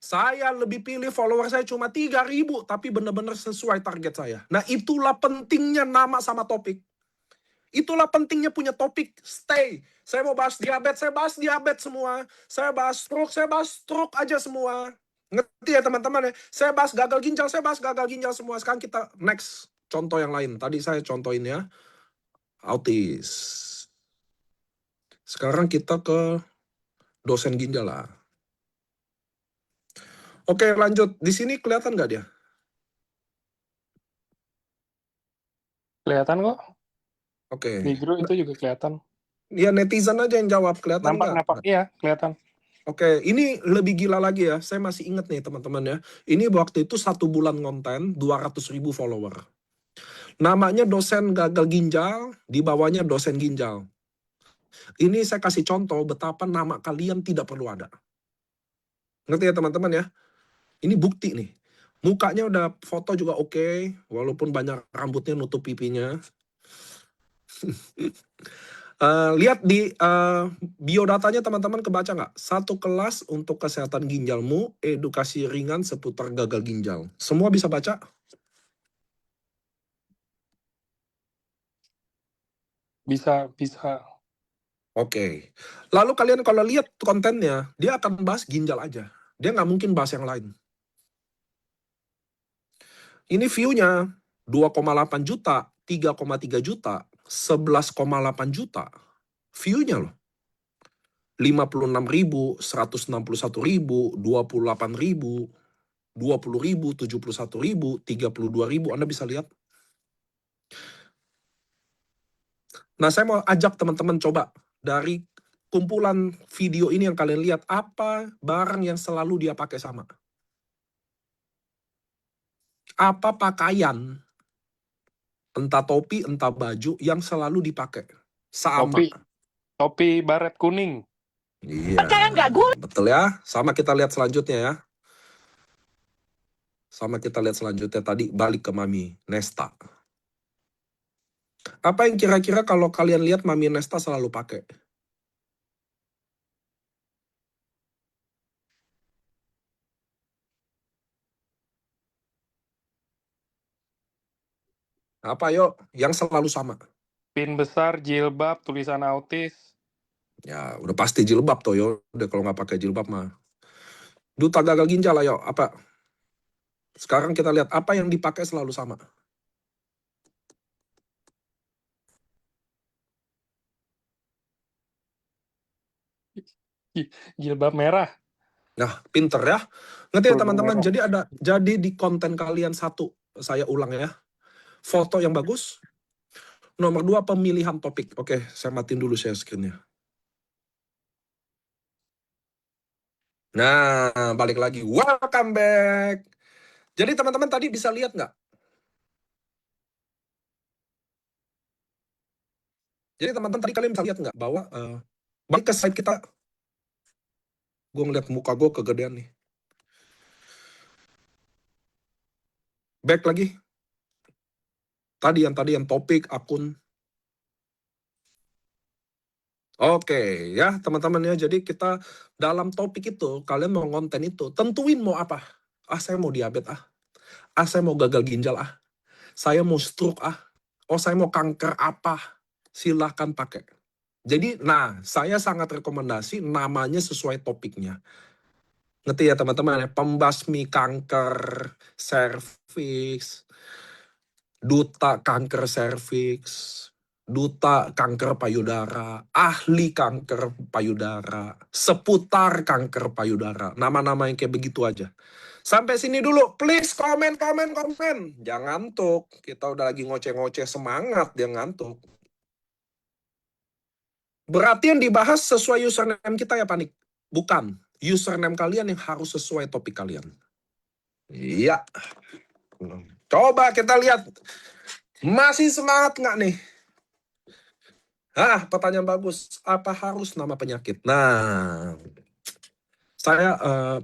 Saya lebih pilih follower saya cuma 3.000, tapi benar-benar sesuai target saya. Nah, itulah pentingnya nama sama topik. Itulah pentingnya punya topik. Stay. Saya mau bahas diabetes semua. Saya bahas stroke aja semua. Ngerti ya teman-teman ya? Saya bahas gagal ginjal semua. Sekarang kita next. Contoh yang lain. Tadi saya contohin ya. Autis. Sekarang kita ke dosen ginjal lah. Oke, lanjut. Di sini kelihatan nggak dia? Kelihatan kok. Oke. Di grup itu juga kelihatan. Ya netizen aja yang jawab. Kelihatan nggak? Nampak. Iya, kelihatan. Oke, ini lebih gila lagi ya. Saya masih ingat nih teman-teman ya. Ini waktu itu 1 bulan konten, 200.000 follower. Namanya dosen gagal ginjal, di bawahnya dosen ginjal. Ini saya kasih contoh betapa nama kalian tidak perlu ada. Ngerti ya teman-teman ya? Ini bukti nih. Mukanya udah foto juga oke, walaupun banyak rambutnya nutup pipinya. Lihat di biodatanya teman-teman, kebaca nggak? 1 kelas untuk kesehatan ginjalmu, edukasi ringan seputar gagal ginjal. Semua bisa baca? Bisa. Oke. Lalu kalian kalau lihat kontennya, dia akan bahas ginjal aja. Dia nggak mungkin bahas yang lain. Ini view-nya 2,8 juta, 3,3 juta, 11,8 juta. View-nya loh. 56.000, 161.000, 28.000, 20.000, 71.000, 32.000. Anda bisa lihat. Nah, saya mau ajak teman-teman coba dari kumpulan video ini yang kalian lihat, apa barang yang selalu dia pakai sama? Apa pakaian, entah topi, entah baju, yang selalu dipakai? Sama. Topi baret kuning. Iya, betul ya. Sama kita lihat selanjutnya ya. Sama kita lihat selanjutnya tadi, balik ke Mami Nesta. Apa yang kira-kira kalau kalian lihat Mami Nesta selalu pakai? Apa yuk? Yang selalu sama. Pin besar, jilbab, tulisan autis. Ya, udah pasti jilbab toh yo. Udah kalau nggak pakai jilbab mah. Duta gagal ginjal ayo. Apa? Sekarang kita lihat apa yang dipakai selalu sama. Jilbab merah. Nah, pinter ya. Ngerti ya teman-teman? Jadi di konten kalian satu, saya ulang ya. Foto yang bagus. Nomor 2, pemilihan topik. Oke, saya matiin dulu share screen-nya. Nah, balik lagi. Welcome back. Jadi teman-teman tadi bisa lihat nggak? Jadi teman-teman tadi kalian bisa lihat nggak bahwa balik ke slide kita. Gue ngeliat muka gue kegedean nih. Back lagi. Tadi yang topik akun. Oke, ya teman-teman ya. Jadi kita dalam topik itu kalian mau konten itu tentuin mau apa. Saya mau diabetes saya mau gagal ginjal saya mau stroke saya mau kanker apa. Silahkan pakai. Jadi, saya sangat rekomendasi namanya sesuai topiknya. Ngerti ya teman-teman ya, pembasmi kanker serviks, duta kanker serviks, duta kanker payudara, ahli kanker payudara, seputar kanker payudara. Nama-nama yang kayak begitu aja. Sampai sini dulu, please komen. Jangan ngantuk, kita udah lagi ngoceh-ngoceh semangat dia ngantuk. Berarti yang dibahas sesuai username kita ya Panik? Bukan. Username kalian yang harus sesuai topik kalian. Iya. Coba kita lihat. Masih semangat nggak nih? Pertanyaan bagus. Apa harus nama penyakit? Nah,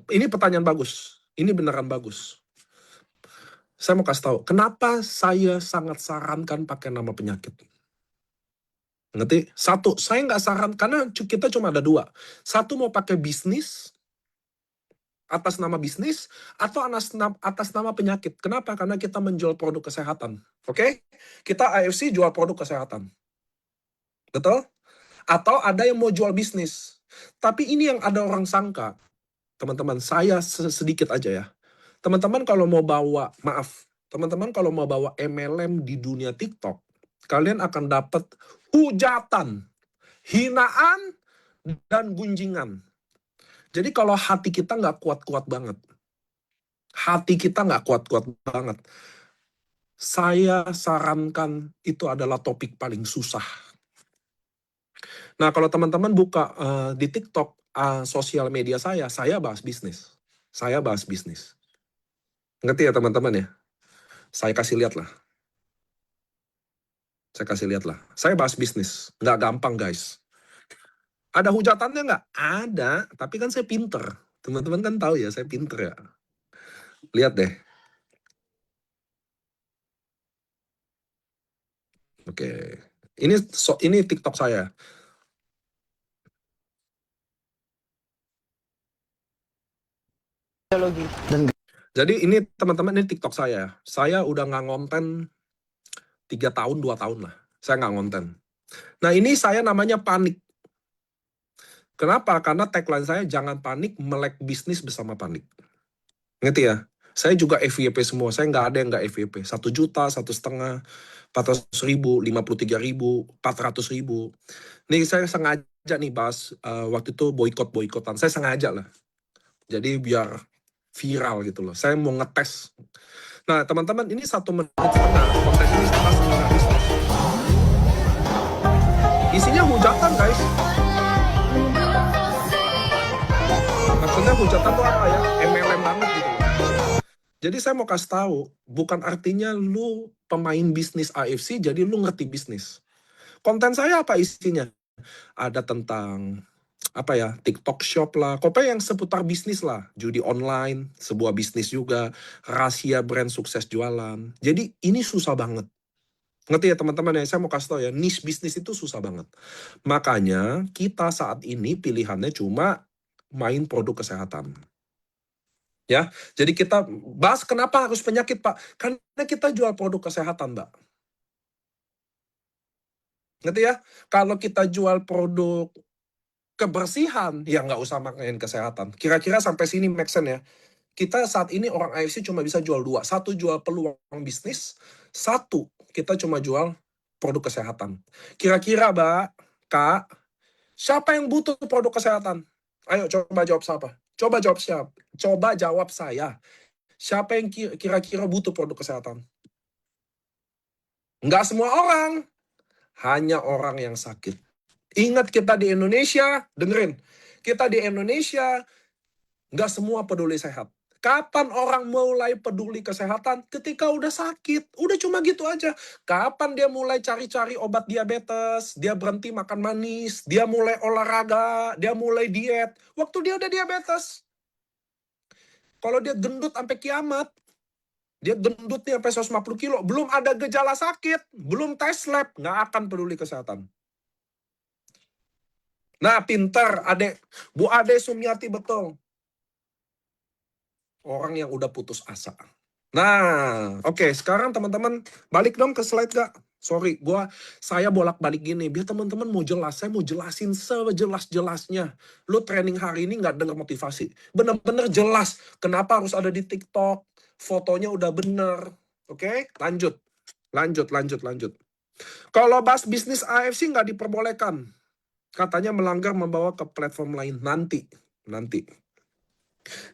ini pertanyaan bagus. Ini beneran bagus. Saya mau kasih tahu, kenapa saya sangat sarankan pakai nama penyakit. Ngerti? Satu, saya nggak saran, karena kita cuma ada dua. Satu mau pakai bisnis, atas nama bisnis, atau atas nama penyakit. Kenapa? Karena kita menjual produk kesehatan. Oke? Kita AFC jual produk kesehatan. Betul? Atau ada yang mau jual bisnis. Tapi ini yang ada orang sangka. Teman-teman, saya sedikit aja ya. Teman-teman kalau mau bawa MLM di dunia TikTok, kalian akan dapat hujatan, hinaan, dan gunjingan. Jadi kalau hati kita nggak kuat-kuat banget, saya sarankan itu adalah topik paling susah. Nah, kalau teman-teman buka di TikTok, sosial media saya bahas bisnis. Ngerti ya teman-teman ya? Saya kasih lihat lah. Saya bahas bisnis. Nggak gampang, guys. Ada hujatannya nggak? Ada, tapi kan saya pinter. Teman-teman kan tahu ya, saya pinter ya. Lihat deh. Oke. Ini TikTok saya. Biologi. Jadi ini teman-teman, ini TikTok saya. Saya udah nggak ngonten 3 tahun, 2 tahun lah. Saya nggak ngonten. Nah ini saya namanya Panik. Kenapa? Karena tagline saya, jangan panik, melek bisnis bersama Panik. Ngerti ya? Saya juga FYP semua. Saya nggak ada yang nggak FYP. 1 juta, 1,5, 400.000, 53.000, 400.000. Nih saya sengaja nih bahas waktu itu boykot-boykotan. Saya sengaja lah. Jadi biar viral gitu loh. Saya mau ngetes. Nah teman-teman, ini 1,5 menit. Konten ini saya bahas mengenai bisnis. Isinya hujatan, guys. Maksudnya hujatan tuh apa ya? MLM banget gitu loh. Jadi saya mau kasih tahu, bukan artinya lu pemain bisnis AFC, jadi lu ngerti bisnis. Konten saya apa isinya? Ada tentang apa ya, TikTok Shop lah, pokoknya yang seputar bisnis lah, judi online, sebuah bisnis juga, rahasia brand sukses jualan. Jadi ini susah banget. Ngerti ya teman-teman ya, saya mau kasih tahu ya, niche bisnis itu susah banget. Makanya kita saat ini pilihannya cuma main produk kesehatan. Ya, jadi kita bahas kenapa harus penyakit, Pak? Karena kita jual produk kesehatan, Mbak. Ngerti ya? Kalau kita jual produk kebersihan, ya nggak usah main kesehatan. Kira-kira sampai sini make sense ya. Kita saat ini orang AFC cuma bisa jual dua. Satu jual peluang bisnis, satu kita cuma jual produk kesehatan. Kira-kira Mbak, Kak, siapa yang butuh produk kesehatan? Ayo coba jawab siapa? Coba jawab siapa? Coba jawab saya. Siapa yang kira-kira butuh produk kesehatan? Nggak semua orang. Hanya orang yang sakit. Ingat kita di Indonesia, dengerin. Kita di Indonesia Nggak semua peduli sehat. Kapan orang mulai peduli kesehatan? Ketika udah sakit. Udah cuma gitu aja. Kapan dia mulai cari-cari obat diabetes? Dia berhenti makan manis. Dia mulai olahraga. Dia mulai diet. Waktu dia udah diabetes. Kalau dia gendut sampai kiamat. Dia gendut nih sampai 150 kilo. Belum ada gejala sakit. Belum tes lab. Nggak akan peduli kesehatan. Nah, pintar adek. Bu Ade Sumiati betul. Orang yang udah putus asa. Nah, oke, sekarang teman-teman balik dong ke slide gak? Sorry, saya bolak-balik gini, biar teman-teman mau jelas, saya mau jelasin sejelas-jelasnya. Lu training hari ini nggak dengar motivasi. Bener-bener jelas kenapa harus ada di TikTok, fotonya udah bener. Oke, lanjut. Kalau bahas bisnis AFC nggak diperbolehkan. Katanya melanggar membawa ke platform lain. Nanti.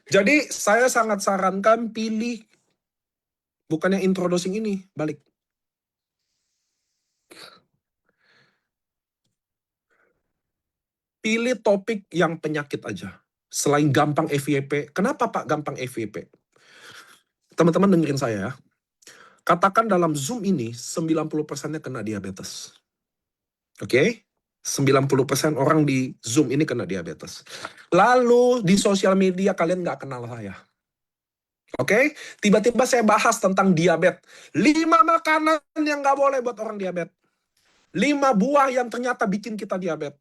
Jadi saya sangat sarankan pilih, bukan yang introducing ini, balik. Pilih topik yang penyakit aja. Selain gampang FYP. Kenapa Pak gampang FYP? Teman-teman dengerin saya ya. Katakan dalam Zoom ini 90%-nya kena diabetes. Oke? 90% orang di Zoom ini kena diabetes. Lalu di sosial media kalian nggak kenal saya. Oke? Tiba-tiba saya bahas tentang diabetes. 5 makanan yang nggak boleh buat orang diabetes. 5 buah yang ternyata bikin kita diabetes.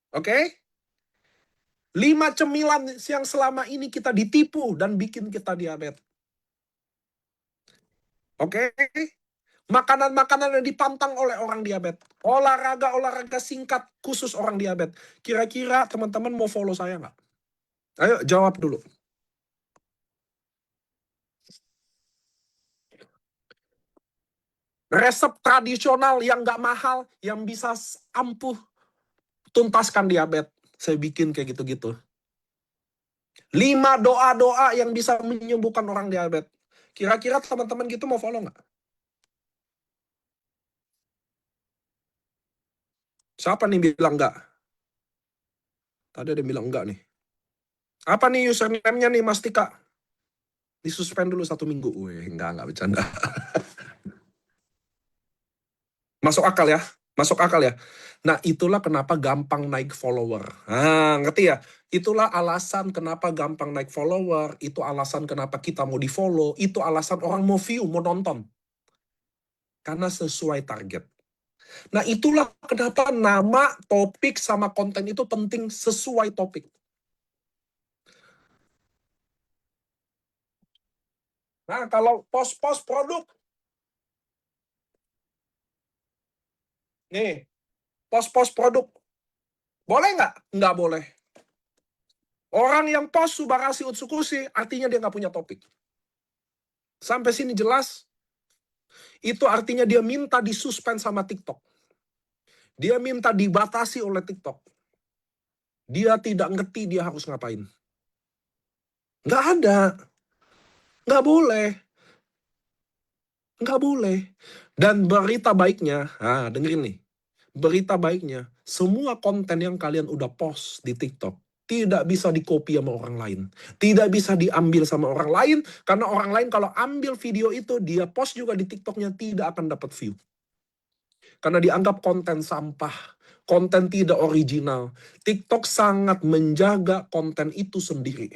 Oke? 5 cemilan yang selama ini kita ditipu dan bikin kita diabetes. Oke? Makanan-makanan yang dipantang oleh orang diabetes. Olahraga singkat khusus orang diabetes. Kira-kira teman-teman mau follow saya nggak? Ayo jawab dulu. Resep tradisional yang nggak mahal, yang bisa ampuh tuntaskan diabetes. Saya bikin kayak gitu-gitu. 5 doa-doa yang bisa menyembuhkan orang diabetes. Kira-kira teman-teman gitu mau follow nggak? Siapa nih bilang nggak? Tadi ada yang bilang enggak nih. Apa nih username-nya nih Mas Tika? Disuspend dulu 1 minggu. Wih, enggak bercanda. Masuk akal ya? Nah, itulah kenapa gampang naik follower. Nah, ngerti ya? Itulah alasan kenapa gampang naik follower. Itu alasan kenapa kita mau di-follow. Itu alasan orang mau view, mau nonton. Karena sesuai target. Nah, itulah kenapa nama, topik, sama konten itu penting sesuai topik. Nah, kalau post-post produk. Nih, post-post produk. Boleh nggak? Nggak boleh. Orang yang post Subarasi Utsukushi, artinya dia nggak punya topik. Sampai sini jelas? Itu artinya dia minta disuspend sama TikTok. Dia minta dibatasi oleh TikTok. Dia tidak ngerti dia harus ngapain. Nggak ada. Nggak boleh. Nggak boleh. Dan berita baiknya, dengerin nih. Berita baiknya, semua konten yang kalian udah post di TikTok tidak bisa di-copy sama orang lain. Tidak bisa diambil sama orang lain, karena orang lain kalau ambil video itu, dia post juga di TikToknya tidak akan dapat view. Karena dianggap konten sampah, konten tidak original. TikTok sangat menjaga konten itu sendiri.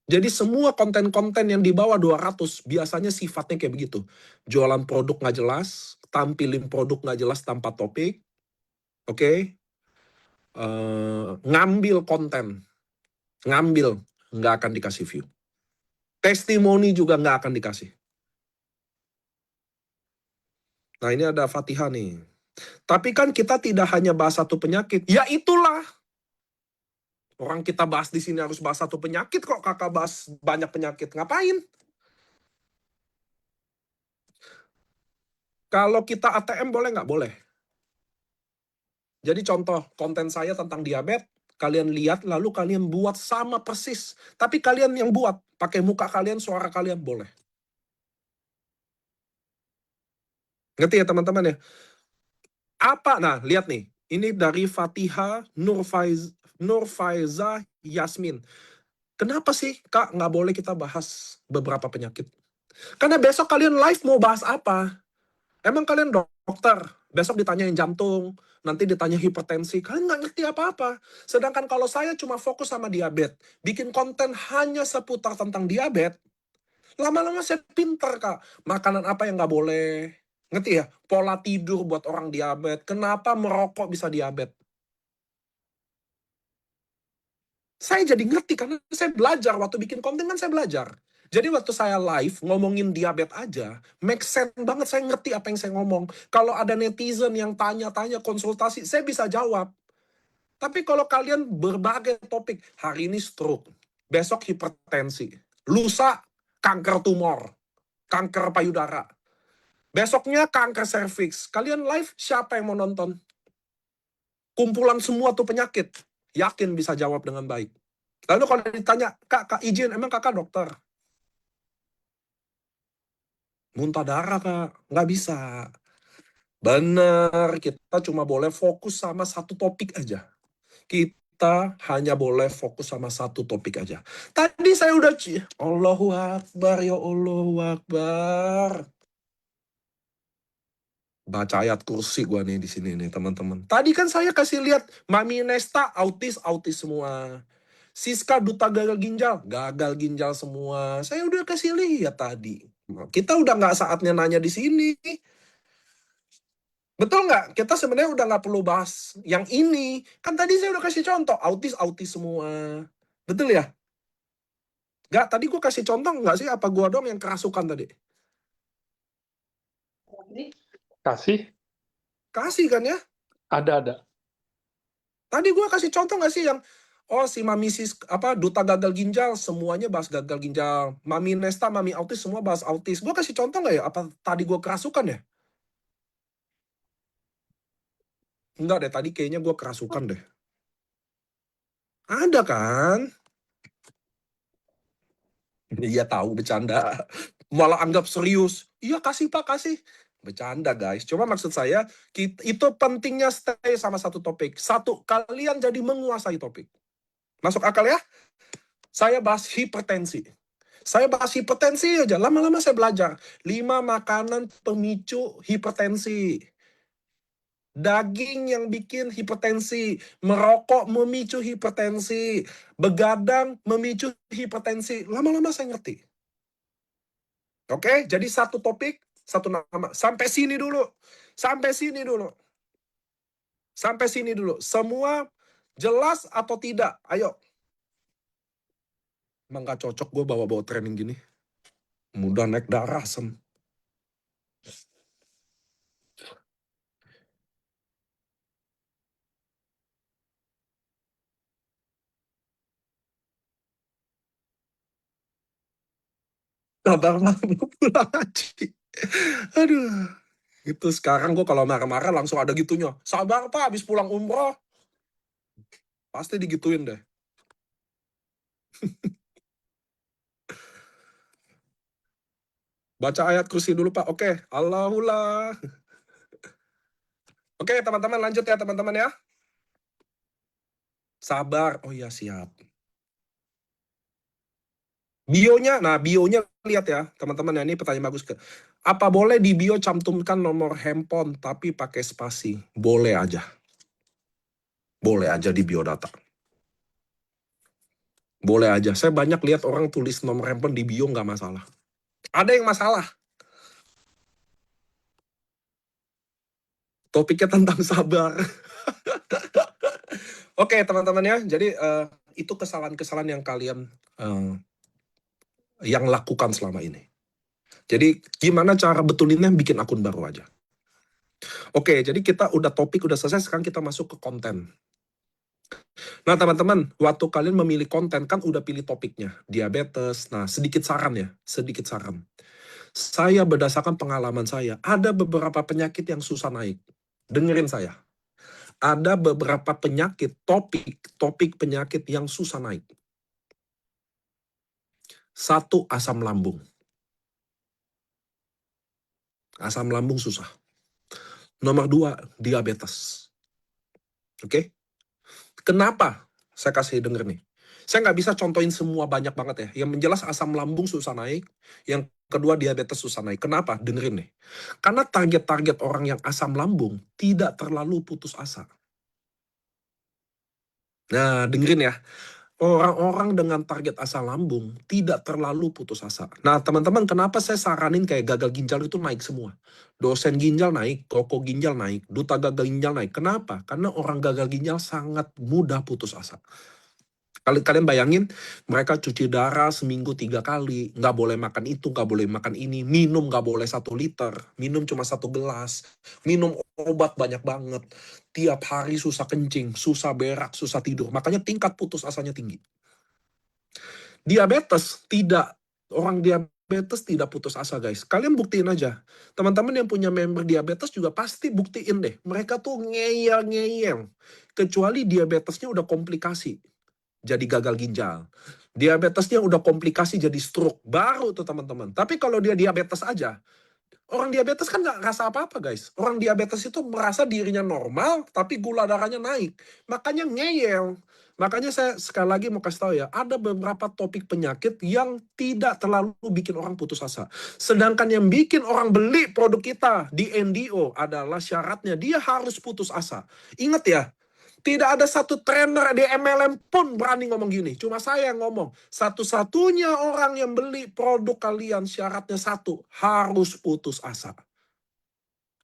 Jadi semua konten-konten yang di bawah 200 biasanya sifatnya kayak begitu. Jualan produk nggak jelas, tampilin produk nggak jelas tanpa topik, oke? Ngambil konten, nggak akan dikasih view. Testimoni juga nggak akan dikasih. Nah, ini ada Fatihah nih. Tapi kan kita tidak hanya bahas satu penyakit. Ya itulah. Orang kita bahas di sini harus bahas satu penyakit kok, kakak bahas banyak penyakit. Ngapain? Kalau kita ATM boleh nggak? Boleh. Jadi contoh, konten saya tentang diabetes, kalian lihat lalu kalian buat sama persis. Tapi kalian yang buat, pakai muka kalian, suara kalian, boleh. Ngerti ya teman-teman ya? Apa? Nah, lihat nih. Ini dari Fatihah Nur Faiza Yasmin. Kenapa sih, Kak, nggak boleh kita bahas beberapa penyakit? Karena besok kalian live mau bahas apa? Emang kalian dokter? Besok ditanyain jantung, nanti ditanya hipertensi. Kalian nggak ngerti apa-apa. Sedangkan kalau saya cuma fokus sama diabetes, bikin konten hanya seputar tentang diabetes, lama-lama saya pinter, Kak. Makanan apa yang nggak boleh? Ngerti ya? Pola tidur buat orang diabetes. Kenapa merokok bisa diabetes? Saya jadi ngerti karena saya belajar. Waktu bikin konten kan saya belajar. Jadi waktu saya live ngomongin diabetes aja, make sense banget, saya ngerti apa yang saya ngomong. Kalau ada netizen yang tanya-tanya konsultasi, saya bisa jawab. Tapi kalau kalian berbagai topik, hari ini stroke, besok hipertensi, lusa kanker tumor, kanker payudara, besoknya kanker serviks. Kalian live, siapa yang mau nonton? Kumpulan semua tuh penyakit. Yakin bisa jawab dengan baik. Lalu kalau ditanya, Kak izin, emang kakak dokter? Muntah darah, Kak. Nggak bisa. Bener, kita cuma boleh fokus sama satu topik aja. Kita hanya boleh fokus sama satu topik aja. Tadi saya udah Allahu Akbar, ya Allahu Akbar. Baca ayat kursi gua nih di sini nih, teman-teman. Tadi kan saya kasih lihat Mami Nesta autis semua. Siska duta gagal ginjal semua. Saya udah kasih lihat tadi. Kita udah nggak saatnya nanya di sini. Betul nggak? Kita sebenarnya udah nggak perlu bahas yang ini. Kan tadi saya udah kasih contoh. Autis semua. Betul ya? Nggak, tadi gue kasih contoh nggak sih? Apa gue dong yang kerasukan tadi? Kasih, Kasih kan ya? ada. Tadi gue kasih contoh nggak sih yang si Mami duta gagal ginjal, semuanya bahas gagal ginjal. Mami Nesta, Mami autis, semua bahas autis. Gue kasih contoh nggak ya? Apa tadi gue kerasukan ya? Enggak deh, tadi kayaknya gue kerasukan deh. Ada kan? Iya tahu, bercanda. Malah anggap serius. Iya kasih Pak, kasih. Bercanda guys. Cuma maksud saya, itu pentingnya stay sama satu topik. Satu, kalian jadi menguasai topik. Masuk akal ya? Saya bahas hipertensi. Saya bahas hipertensi aja. Lama-lama saya belajar. 5 makanan pemicu hipertensi. Daging yang bikin hipertensi, merokok memicu hipertensi, begadang memicu hipertensi. Lama-lama saya ngerti. Oke, jadi satu topik, satu nama. Sampai sini dulu. Sampai sini dulu. Sampai sini dulu. Semua jelas atau tidak? Ayo. Emang gak cocok gue bawa-bawa training gini. Mudah naik darah, Sem. Sabar mau pulang haji. Aduh. Itu sekarang gue kalau marah-marah langsung ada gitunya. Sabar Pak, habis pulang umroh. Pasti digituin deh. Baca ayat kursi dulu Pak. Oke, Allahullah. Oke teman-teman, lanjut ya teman-teman ya. Sabar. Oh iya siap. Bionya, bionya lihat ya teman-teman ya, ini pertanyaan bagus. Apa boleh di bio cantumkan nomor handphone tapi pakai spasi? Boleh aja. Boleh aja di biodata. Boleh aja. Saya banyak lihat orang tulis nomor handphone di bio nggak masalah. Ada yang masalah. Topiknya tentang sabar. Oke teman-teman ya, jadi itu kesalahan-kesalahan yang kalian yang lakukan selama ini. Jadi gimana cara betulinnya? Bikin akun baru aja. Oke, jadi kita topik udah selesai, sekarang kita masuk ke konten. Nah teman-teman, waktu kalian memilih konten kan udah pilih topiknya, diabetes. Nah sedikit saran ya, sedikit saran. Saya berdasarkan pengalaman saya, ada beberapa penyakit yang susah naik. Dengerin saya. Ada beberapa penyakit, topik penyakit yang susah naik. 1, asam lambung. Asam lambung susah. Nomor 2, diabetes. Oke? Kenapa? Saya kasih denger nih. Saya nggak bisa contohin semua, banyak banget ya. Yang menjelas asam lambung susah naik. Yang kedua diabetes susah naik. Kenapa? Dengerin nih. Karena target-target orang yang asam lambung tidak terlalu putus asa. Nah, dengerin ya. Orang-orang dengan target asam lambung tidak terlalu putus asa. Nah, teman-teman, kenapa saya saranin kayak gagal ginjal itu naik semua? Dosen ginjal naik, koko ginjal naik, duta gagal ginjal naik. Kenapa? Karena orang gagal ginjal sangat mudah putus asa. Kalian bayangin, mereka cuci darah seminggu 3 kali, nggak boleh makan itu, nggak boleh makan ini, minum nggak boleh 1 liter, minum cuma 1 gelas, minum obat banyak banget, tiap hari susah kencing, susah berak, susah tidur, makanya tingkat putus asanya tinggi. Diabetes tidak, orang diabetes tidak putus asa guys, kalian buktiin aja, teman-teman yang punya member diabetes juga pasti buktiin deh, mereka tuh ngeyel-ngeyel, kecuali diabetesnya udah komplikasi. Jadi gagal ginjal. Diabetesnya udah komplikasi jadi stroke. Baru tuh teman-teman. Tapi kalau dia diabetes aja, orang diabetes kan nggak rasa apa-apa guys. Orang diabetes itu merasa dirinya normal, tapi gula darahnya naik. Makanya ngeyel. Makanya saya sekali lagi mau kasih tahu ya, ada beberapa topik penyakit yang tidak terlalu bikin orang putus asa. Sedangkan yang bikin orang beli produk kita di NDO adalah syaratnya dia harus putus asa. Ingat ya, tidak ada satu trainer di MLM pun berani ngomong gini. Cuma saya yang ngomong. Satu-satunya orang yang beli produk kalian syaratnya satu. Harus putus asa.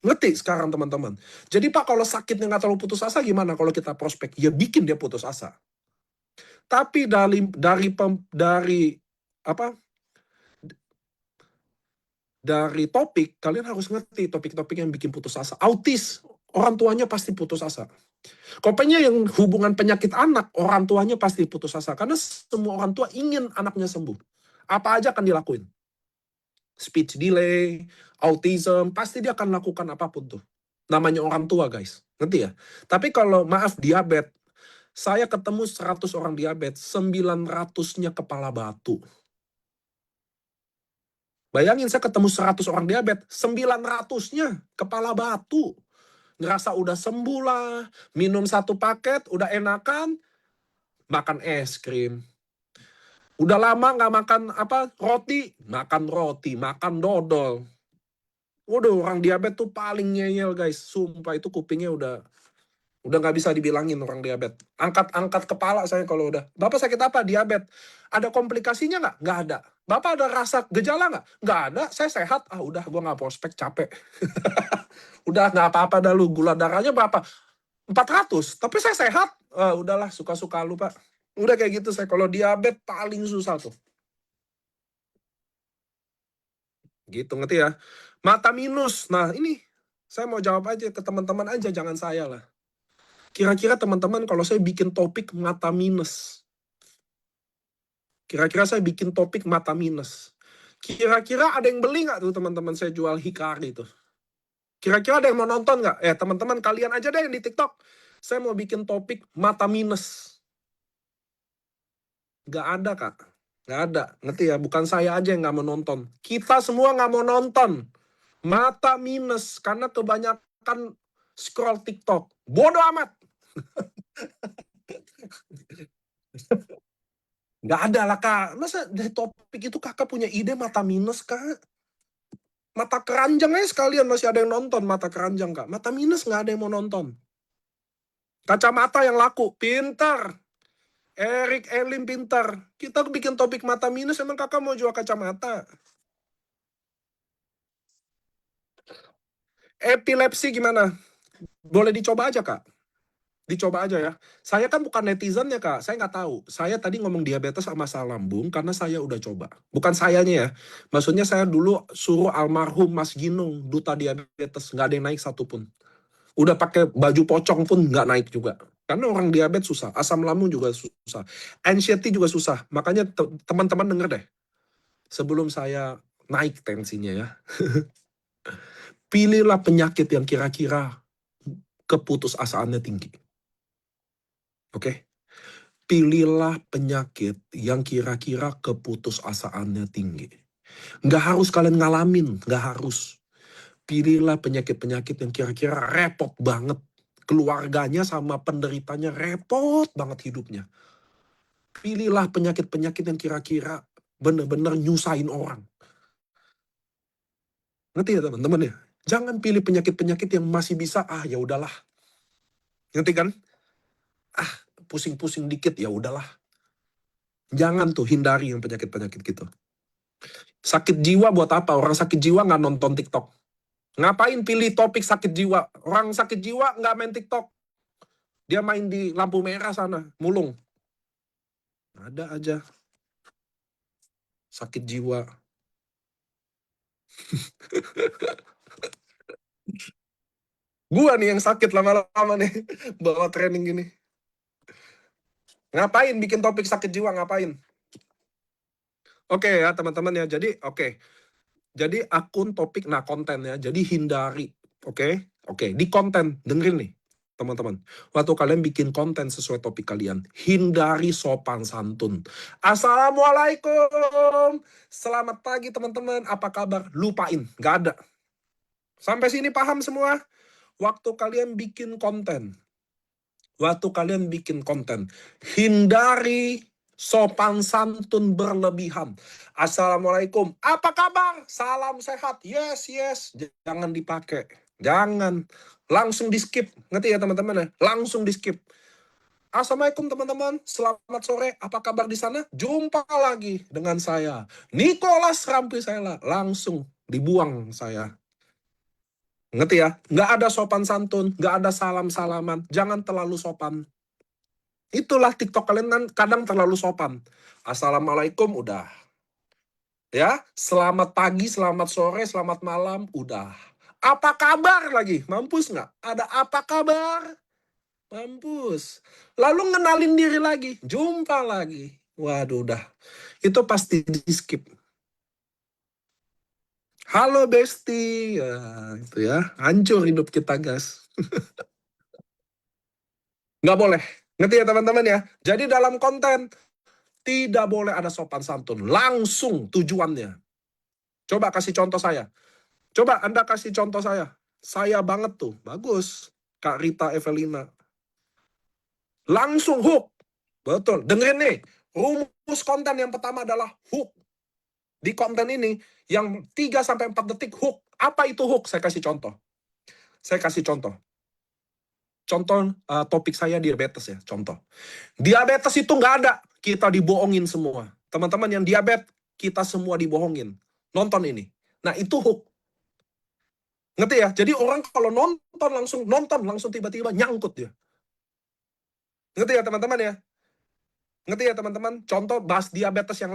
Ngerti sekarang teman-teman? Jadi Pak, kalau sakitnya nggak terlalu putus asa gimana kalau kita prospek? Ya bikin dia putus asa. Tapi dari topik, kalian harus ngerti topik-topik yang bikin putus asa. Autis, orang tuanya pasti putus asa. Kopenya yang hubungan penyakit anak, orang tuanya pasti putus asa. Karena semua orang tua ingin anaknya sembuh. Apa aja akan dilakuin. Speech delay, autism, pasti dia akan lakukan apapun tuh. Namanya orang tua guys. Ngerti ya? Tapi kalau maaf diabetes, saya ketemu 100 orang diabetes, 900-nya kepala batu. Bayangin saya ketemu 100 orang diabetes, 900-nya kepala batu. Ngerasa udah sembuh lah, minum 1 paket, udah enakan, makan es krim. Udah lama nggak makan roti, makan dodol. Waduh, orang diabetes tuh paling ngeyel guys, sumpah itu kupingnya udah nggak bisa dibilangin orang diabetes. Angkat kepala saya kalau udah, Bapak sakit apa? Diabetes. Ada komplikasinya nggak? Nggak ada. Bapak ada rasa gejala nggak? Nggak ada, saya sehat. Udah, gue nggak prospek, capek. Udah nggak apa-apa dah lu, gula darahnya berapa? 400, tapi saya sehat. Udahlah, suka-suka lu Pak. Udah kayak gitu saya. Kalau diabetes paling susah tuh. Gitu, ngerti ya? Mata minus. Nah ini, saya mau jawab aja ke teman-teman aja, jangan saya lah. Kira-kira teman-teman kalau saya bikin topik mata minus. Kira-kira saya bikin topik mata minus. Kira-kira ada yang beli nggak tuh teman-teman saya jual Hikari tuh? Kira-kira ada yang mau nonton nggak? Teman-teman kalian aja deh yang di TikTok. Saya mau bikin topik mata minus. Nggak ada Kak. Nggak ada. Ngerti ya? Bukan saya aja yang nggak mau nonton. Kita semua nggak mau nonton. Mata minus. Karena kebanyakan scroll TikTok. Bodoh amat. Nggak ada lah Kak. Masa dari topik itu Kakak punya ide mata minus Kak? Mata keranjang aja sekalian masih ada yang nonton mata keranjang Kak. Mata minus nggak ada yang mau nonton. Kacamata yang laku. Pintar. Erik Elim pintar. Kita bikin topik mata minus, emang Kakak mau jual kacamata? Epilepsi gimana? Boleh dicoba aja Kak. Dicoba aja ya. Saya kan bukan netizen ya Kak, saya nggak tahu. Saya tadi ngomong diabetes sama asam lambung karena saya udah coba. Bukan sayanya ya. Maksudnya saya dulu suruh almarhum Mas Ginung, duta diabetes, nggak ada yang naik satupun. Udah pakai baju pocong pun nggak naik juga. Karena orang diabetes susah, asam lambung juga susah, anxiety juga susah. Makanya teman-teman denger deh, sebelum saya naik tensinya ya, pilihlah penyakit yang kira-kira keputusasaannya tinggi. Oke? Pilihlah penyakit yang kira-kira keputusasaannya tinggi. Nggak harus kalian ngalamin, nggak harus. Pilihlah penyakit-penyakit yang kira-kira repot banget keluarganya sama penderitanya repot banget hidupnya. Pilihlah penyakit-penyakit yang kira-kira bener-bener nyusahin orang. Ngerti ya teman-teman ya? Jangan pilih penyakit-penyakit yang masih bisa, ya udahlah. Ngerti kan? Pusing-pusing dikit, ya udahlah. Jangan tuh, hindari yang penyakit-penyakit gitu. Sakit jiwa buat apa? Orang sakit jiwa nggak nonton TikTok. Ngapain pilih topik sakit jiwa? Orang sakit jiwa nggak main TikTok. Dia main di lampu merah sana, mulung. Ada aja. Sakit jiwa. Gua nih yang sakit lama-lama nih. Bawa training gini. Ngapain bikin topik sakit jiwa? Ngapain? Oke ya teman-teman ya. Jadi Jadi akun topik, kontennya. Jadi hindari. Oke. Di konten. Dengerin nih teman-teman. Waktu kalian bikin konten sesuai topik kalian, hindari sopan santun. Assalamualaikum. Selamat pagi teman-teman. Apa kabar? Lupain. Gak ada. Sampai sini paham semua? Waktu kalian bikin konten. Hindari sopan santun berlebihan. Assalamualaikum. Apa kabar? Salam sehat. Yes. Jangan dipakai. Jangan. Langsung di skip. Ngerti ya teman-teman ya? Langsung di skip. Assalamualaikum teman-teman. Selamat sore. Apa kabar di sana? Jumpa lagi dengan saya, Nicholas Rampisela. Langsung dibuang saya. Ngerti ya? Nggak ada sopan santun. Nggak ada salam-salaman. Jangan terlalu sopan. Itulah TikTok kalian kan kadang terlalu sopan. Assalamualaikum udah. Ya, selamat pagi, selamat sore, selamat malam, udah. Apa kabar lagi? Mampus nggak? Ada apa kabar? Mampus. Lalu ngenalin diri lagi. Jumpa lagi. Waduh, udah. Itu pasti di skip. Halo Besti. Ya, itu ya. Hancur hidup kita, guys. Nggak boleh. Ngerti ya teman-teman ya? Jadi dalam konten, tidak boleh ada sopan santun. Langsung tujuannya. Coba kasih contoh saya. Coba Anda kasih contoh saya. Saya banget tuh. Bagus. Kak Rita Evelina. Langsung hook. Betul. Dengerin nih. Rumus konten yang pertama adalah hook. Di konten ini, yang 3-4 detik hook. Apa itu hook? Saya kasih contoh. Contoh topik saya diabetes ya. Contoh. Diabetes itu nggak ada. Kita dibohongin semua. Teman-teman yang diabetes, kita semua dibohongin. Nonton ini. Nah itu hook. Ngerti ya? Jadi orang kalau nonton langsung tiba-tiba nyangkut dia. Ngerti ya teman-teman ya? Ngerti ya teman-teman? Contoh bahas diabetes yang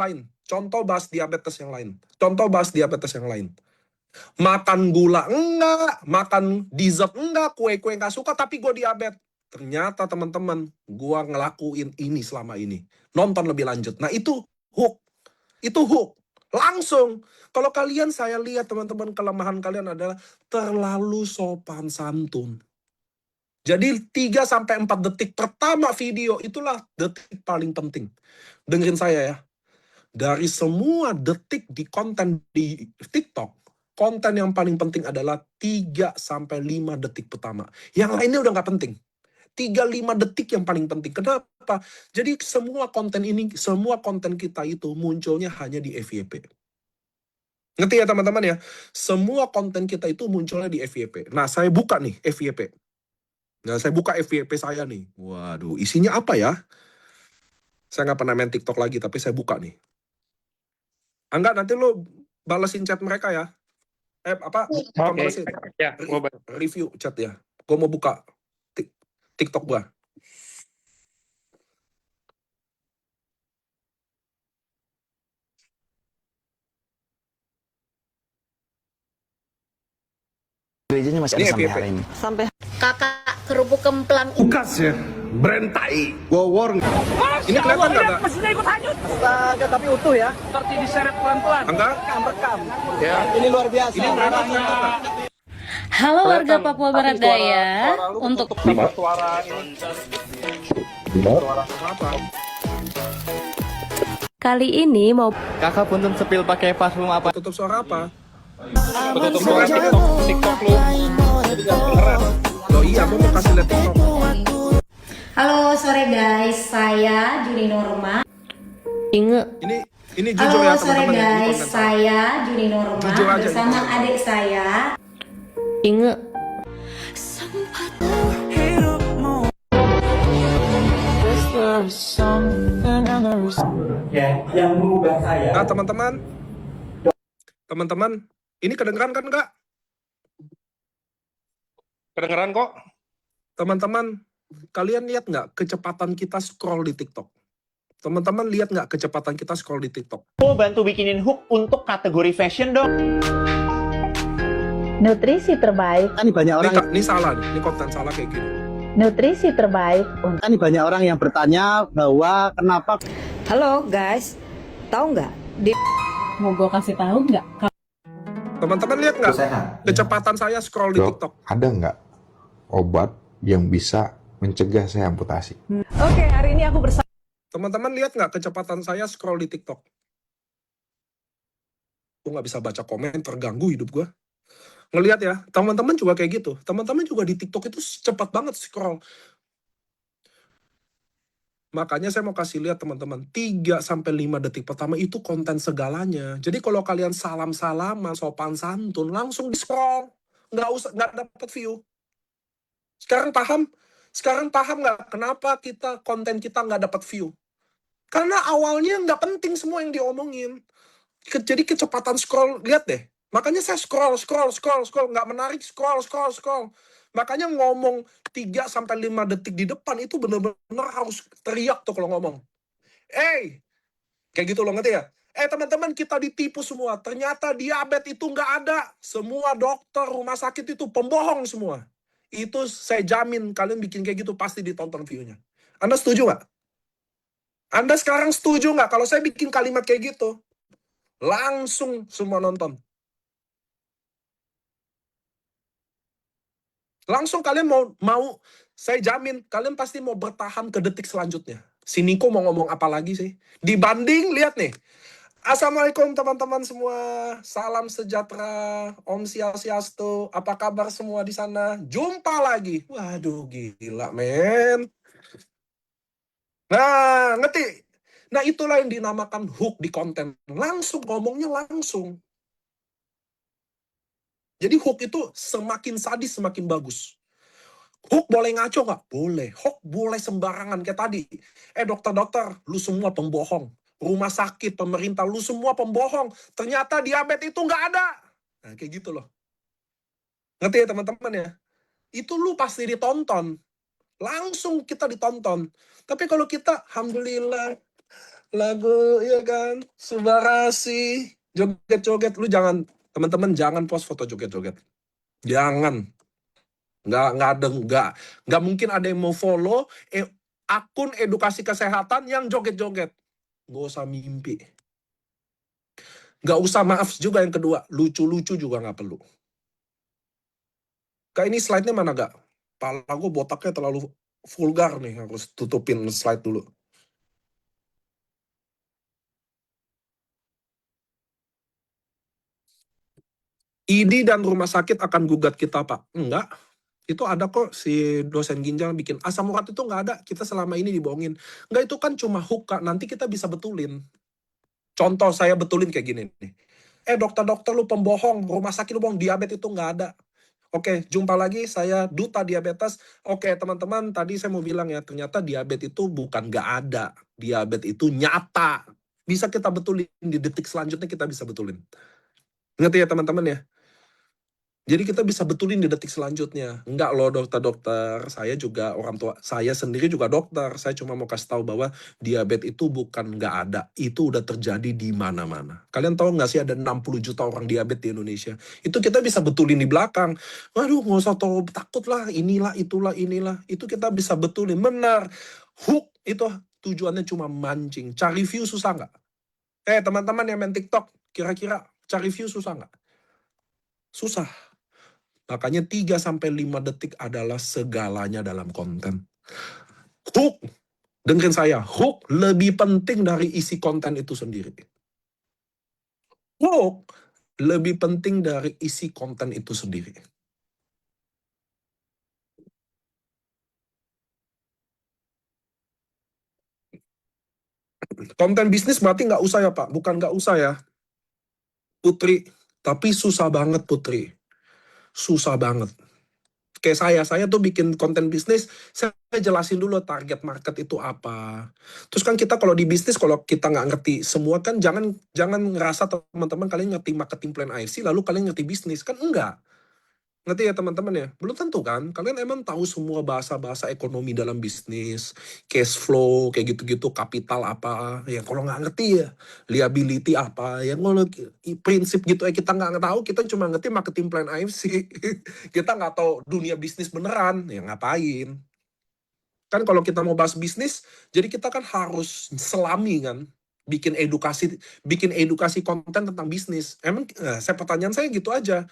lain. Makan gula enggak, makan dessert enggak, kue-kue enggak suka, tapi gue diabetes. Ternyata teman-teman, gue ngelakuin ini selama ini. Nonton lebih lanjut. Nah itu hook. Langsung. Kalau kalian, saya lihat teman-teman, kelemahan kalian adalah terlalu sopan santun. Jadi 3-4 detik pertama video, itulah detik paling penting. Dengerin saya ya. Dari semua detik di konten di TikTok, konten yang paling penting adalah 3-5 detik pertama. Yang lainnya udah nggak penting. 3-5 detik yang paling penting. Kenapa? Jadi semua konten kita itu munculnya hanya di FYP. Ngerti ya teman-teman ya? Semua konten kita itu munculnya di FYP. Nah, saya buka nih FYP. Nah, saya buka FYP saya nih. Waduh, isinya apa ya? Saya nggak pernah main TikTok lagi, tapi saya buka nih. Enggak, nanti lo balesin chat mereka ya. Balesin. Ya, gua Review chat ya. Gue mau buka TikTok gua. Gerejanya masih ada Ini sampai FYP. hari ini. Sampai Kakak kerupuk kemplang Ukas ya, berentai. War. Ini kelihatan nggak? astaga, tapi utuh ya. Seperti diseret pelan-pelan. Enggak? Rekam. Ya. Ini luar biasa. Ini merahnya. Halo warga Papua Barat Daya. Untuk suara ini. Suara apa? Kali ini mau Kakak punten sepil pakai parfum apa? Tutup suara apa? Tutup suara TikTok lu. Loh iya, Aku mau kasih lihat TikTok. Halo sore guys, saya Juni Norma. Inge. Ini jujur Halo ya sore teman-teman ya. Ini guys, konten saya Juni Norma Jujur aja, bersama ini. adik saya. Inge. Ya, yang mengubah saya. Nah teman-teman, ini kedengeran kan nggak? Kedengeran kok. Teman-teman, kalian lihat nggak kecepatan kita scroll di TikTok? Teman-teman lihat nggak kecepatan kita scroll di TikTok? Aku bantu bikinin hook untuk kategori fashion dong. Nutrisi terbaik. Kan banyak orang Ini salah nih, ini konten salah kayak gini. Nutrisi terbaik. kan banyak orang yang bertanya bahwa kenapa Halo guys, tahu nggak di Mau gue kasih tahu nggak? Teman-teman lihat nggak kecepatan saya scroll di Dok, TikTok? ada nggak obat yang bisa mencegah saya amputasi? Oke, hari ini aku bersama. Teman-teman lihat nggak kecepatan saya scroll di TikTok? Gue nggak bisa baca komen, terganggu hidup gue. Ngelihat ya, teman-teman juga kayak gitu. Teman-teman juga di TikTok itu cepat banget scroll. Makanya saya mau kasih lihat teman-teman, 3-5 detik pertama itu konten segalanya. Jadi kalau kalian salam-salaman, sopan santun, langsung di-scroll. Nggak dapat view. Sekarang paham? Sekarang paham nggak kenapa konten kita nggak dapat view? Karena awalnya nggak penting semua yang diomongin. Jadi kecepatan scroll, lihat deh. Makanya saya scroll, nggak menarik, scroll. Makanya ngomong 3-5 detik di depan itu bener-bener harus teriak tuh kalau ngomong. Kayak gitu loh, ngerti ya? Teman-teman, kita ditipu semua. Ternyata diabetes itu nggak ada. Semua dokter, rumah sakit itu pembohong semua. Itu saya jamin kalian bikin kayak gitu pasti ditonton view-nya. Anda setuju nggak? Anda sekarang setuju nggak kalau saya bikin kalimat kayak gitu? Langsung semua nonton. Langsung kalian mau saya jamin kalian pasti mau bertahan ke detik selanjutnya. Si Niko mau ngomong apa lagi sih? Dibanding, lihat nih. Assalamualaikum teman-teman semua. Salam sejahtera. Om Swastiastu. Apa kabar semua di sana? Jumpa lagi. Waduh, gila men. Nah, ngerti? Nah, itulah yang dinamakan hook di konten. Langsung, ngomongnya langsung. Jadi hook itu semakin sadis, semakin bagus. Hook boleh ngaco nggak? Boleh. Hook boleh sembarangan. Kayak tadi. Dokter-dokter, lu semua pembohong. Rumah sakit, pemerintah, lu semua pembohong. Ternyata diabetes itu nggak ada. Nah, kayak gitu loh. Ngerti ya teman-teman ya? Itu lu pasti ditonton. Langsung kita ditonton. Tapi kalau kita, alhamdulillah, lagu, ya kan, subarasi, joget-joget, lu jangan, teman-teman jangan post foto joget-joget. Jangan. Nggak mungkin ada yang mau follow akun edukasi kesehatan yang joget-joget. Nggak usah mimpi. Nggak usah, maaf juga yang kedua, lucu-lucu juga nggak perlu. Kayak ini slide-nya mana gak? Pala gue botaknya terlalu vulgar nih, harus tutupin slide dulu. ID dan rumah sakit akan gugat kita, Pak. Enggak. Itu ada kok si dosen ginjal bikin. Asam urat itu nggak ada. Kita selama ini dibohongin. Enggak, itu kan cuma hook, Kak. Nanti kita bisa betulin. Contoh saya betulin kayak gini nih. Dokter-dokter lu pembohong. Rumah sakit lu bohong. Diabetes itu nggak ada. Oke, jumpa lagi. Saya Duta Diabetes. Oke, teman-teman. Tadi saya mau bilang ya. Ternyata diabetes itu bukan nggak ada. Diabetes itu nyata. Bisa kita betulin. Di detik selanjutnya kita bisa betulin. Ngerti ya teman-teman ya? Jadi kita bisa betulin di detik selanjutnya. Enggak loh dokter-dokter, saya juga orang tua, saya sendiri juga dokter. Saya cuma mau kasih tahu bahwa diabetes itu bukan nggak ada. Itu udah terjadi di mana-mana. Kalian tahu nggak sih ada 60 juta orang diabetes di Indonesia? Itu kita bisa betulin di belakang. Waduh, nggak usah takut lah, inilah, itulah, inilah. Itu kita bisa betulin. Benar. Hook itu tujuannya cuma mancing. Cari view susah nggak? Teman-teman yang main TikTok, kira-kira cari view susah nggak? Susah. Makanya 3-5 detik adalah segalanya dalam konten. Hook, dengerin saya, hook lebih penting dari isi konten itu sendiri. Hook lebih penting dari isi konten itu sendiri. Konten bisnis berarti nggak usah ya Pak? Bukan nggak usah ya, Putri. Tapi susah banget Putri. Susah banget. Kayak saya tuh bikin konten bisnis, saya jelasin dulu target market itu apa. Terus kan kita kalau di bisnis, kalau kita nggak ngerti semua kan jangan jangan ngerasa teman-teman kalian ngerti marketing plan IFC lalu kalian ngerti bisnis, kan enggak. Ngerti ya teman-teman ya? Belum tentu kan? Kalian emang tahu semua bahasa-bahasa ekonomi dalam bisnis, cash flow, kayak gitu-gitu, kapital apa. Ya kalau nggak ngerti ya, liability apa. Ya kalau prinsip gitu kita nggak tahu, kita cuma ngerti marketing plan IFC. Kita nggak tahu dunia bisnis beneran, ya ngapain? Kan kalau kita mau bahas bisnis, jadi kita kan harus selami kan. Bikin edukasi konten tentang bisnis. Emang pertanyaan saya gitu aja.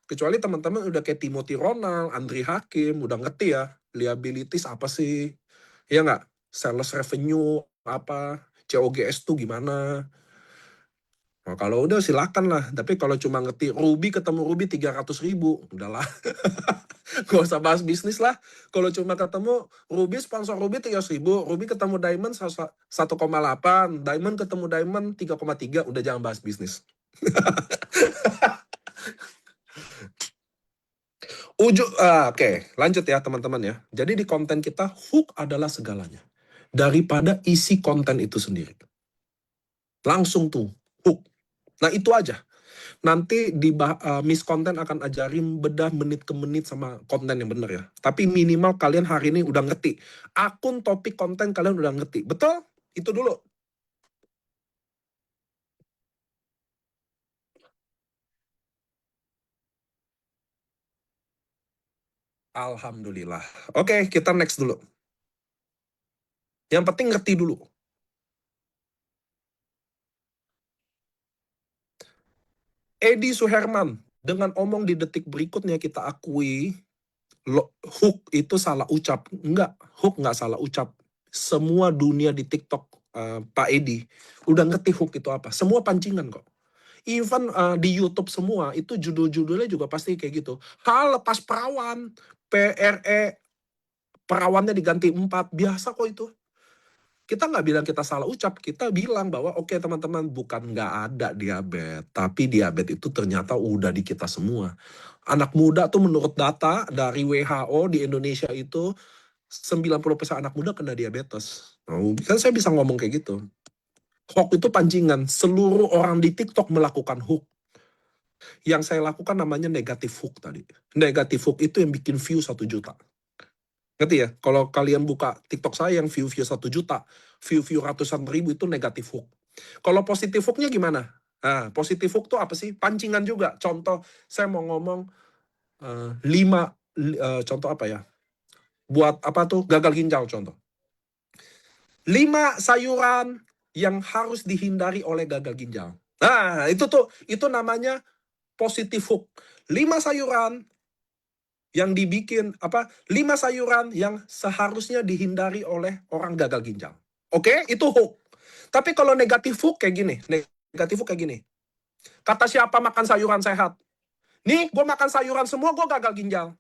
Kecuali teman-teman udah kayak Timothy Ronald, Andri Hakim, udah ngerti ya, liabilities apa sih, ya nggak? Sales revenue apa, COGS tuh gimana. Nah, kalau udah silakan lah, tapi kalau cuma ngerti Ruby ketemu Ruby 300.000, udahlah. Gak usah bahas bisnis lah. Kalau cuma ketemu Ruby, sponsor Ruby 300.000, Ruby ketemu Diamond 1,8, Diamond ketemu Diamond 3,3, udah jangan bahas bisnis. Oke, lanjut ya teman-teman ya. Jadi di konten kita, hook adalah segalanya. Daripada isi konten itu sendiri. Langsung tuh, hook. Nah itu aja. Nanti di Miss Konten akan ajarin bedah menit ke menit sama konten yang bener ya. Tapi minimal kalian hari ini udah ngerti. Akun topik konten kalian udah ngerti. Betul? Itu dulu. Alhamdulillah. Oke, kita next dulu. Yang penting ngerti dulu. Edi Suherman, dengan omong di detik berikutnya kita akui hook itu salah ucap. Enggak, hook nggak salah ucap. Semua dunia di TikTok, Pak Edi, udah ngerti hook itu apa. Semua pancingan kok. Even di YouTube semua, itu judul-judulnya juga pasti kayak gitu. Hal lepas perawan, PRE, perawannya diganti 4, biasa kok itu. Kita nggak bilang kita salah ucap, kita bilang bahwa oke teman-teman, bukan nggak ada diabetes, tapi diabetes itu ternyata udah di kita semua. Anak muda tuh menurut data dari WHO di Indonesia itu 90% anak muda kena diabetes. Nah, kan saya bisa ngomong kayak gitu. Hook itu pancingan, seluruh orang di TikTok melakukan hook. Yang saya lakukan namanya negatif hook tadi. Negatif hook itu yang bikin view 1 juta. Ngerti ya? Kalau kalian buka TikTok saya yang view 1 juta, view ratusan ribu itu negatif hook. Kalau positif hooknya gimana? Nah, positif hook tuh apa sih? Pancingan juga. Contoh, saya mau ngomong 5, contoh apa ya? Buat apa tuh? Gagal ginjal contoh. 5 sayuran yang harus dihindari oleh gagal ginjal. Nah, itu namanya positif hook. 5 sayuran yang dibikin 5 sayuran yang seharusnya dihindari oleh orang gagal ginjal. Oke, itu hook. Tapi kalau negatif hook kayak gini, negatif hook kayak gini. Kata siapa makan sayuran sehat? Nih, gue makan sayuran semua, gue gagal ginjal.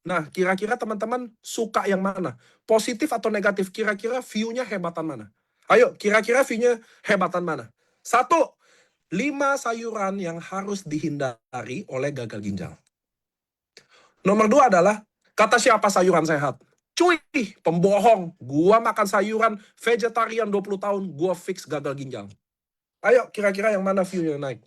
Nah, kira-kira teman-teman suka yang mana? Positif atau negatif? Kira-kira view-nya hebatan mana? Ayo, kira-kira view-nya hebatan mana? 1, 5 sayuran yang harus dihindari oleh gagal ginjal. Nomor 2 adalah, kata siapa sayuran sehat? Cuy, pembohong. Gua makan sayuran vegetarian 20 tahun, gua fix gagal ginjal. Ayo, kira-kira yang mana view-nya naik?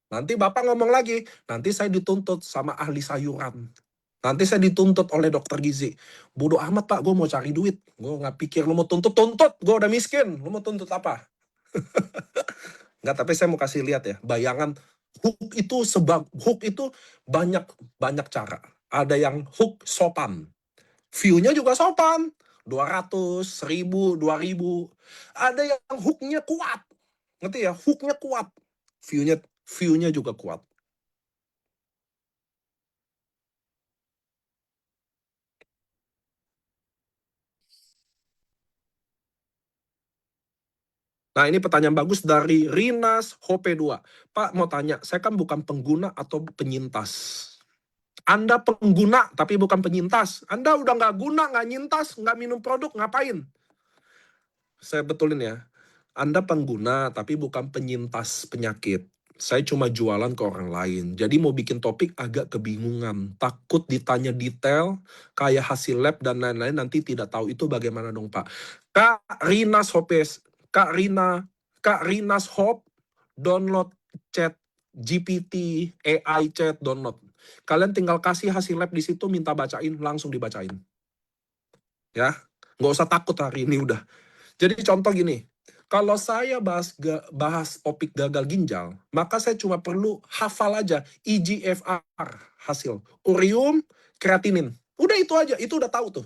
Nanti Bapak ngomong lagi, nanti saya dituntut sama ahli sayuran. Nanti saya dituntut oleh dokter gizi. Bodoh amat Pak, gue mau cari duit. Gue nggak pikir lu mau tuntut. Gue udah miskin, lu mau tuntut apa? Nggak, tapi saya mau kasih lihat ya, bayangan hook itu banyak banyak cara. Ada yang hook sopan, view-nya juga sopan, 200, 1000, 2000. Ada yang hook-nya kuat, ngerti ya? Hook-nya kuat, view-nya juga kuat. Nah, ini pertanyaan bagus dari Rinas Hope 2. Pak, mau tanya, saya kan bukan pengguna atau penyintas. Anda pengguna, tapi bukan penyintas. Anda udah nggak guna, nggak nyintas, nggak minum produk, ngapain? Saya betulin ya. Anda pengguna, tapi bukan penyintas penyakit. Saya cuma jualan ke orang lain. Jadi mau bikin topik agak kebingungan. Takut ditanya detail, kayak hasil lab dan lain-lain, nanti tidak tahu itu bagaimana dong, Pak. Kak Rinas Hopes, Kak Rinas Hop, download chat GPT, AI chat, download. Kalian tinggal kasih hasil lab di situ, minta bacain, langsung dibacain. Ya, nggak usah takut hari ini udah. Jadi contoh gini, kalau saya bahas topik gagal ginjal, maka saya cuma perlu hafal aja IGFR hasil, urium, kreatinin. Udah itu aja, itu udah tahu tuh.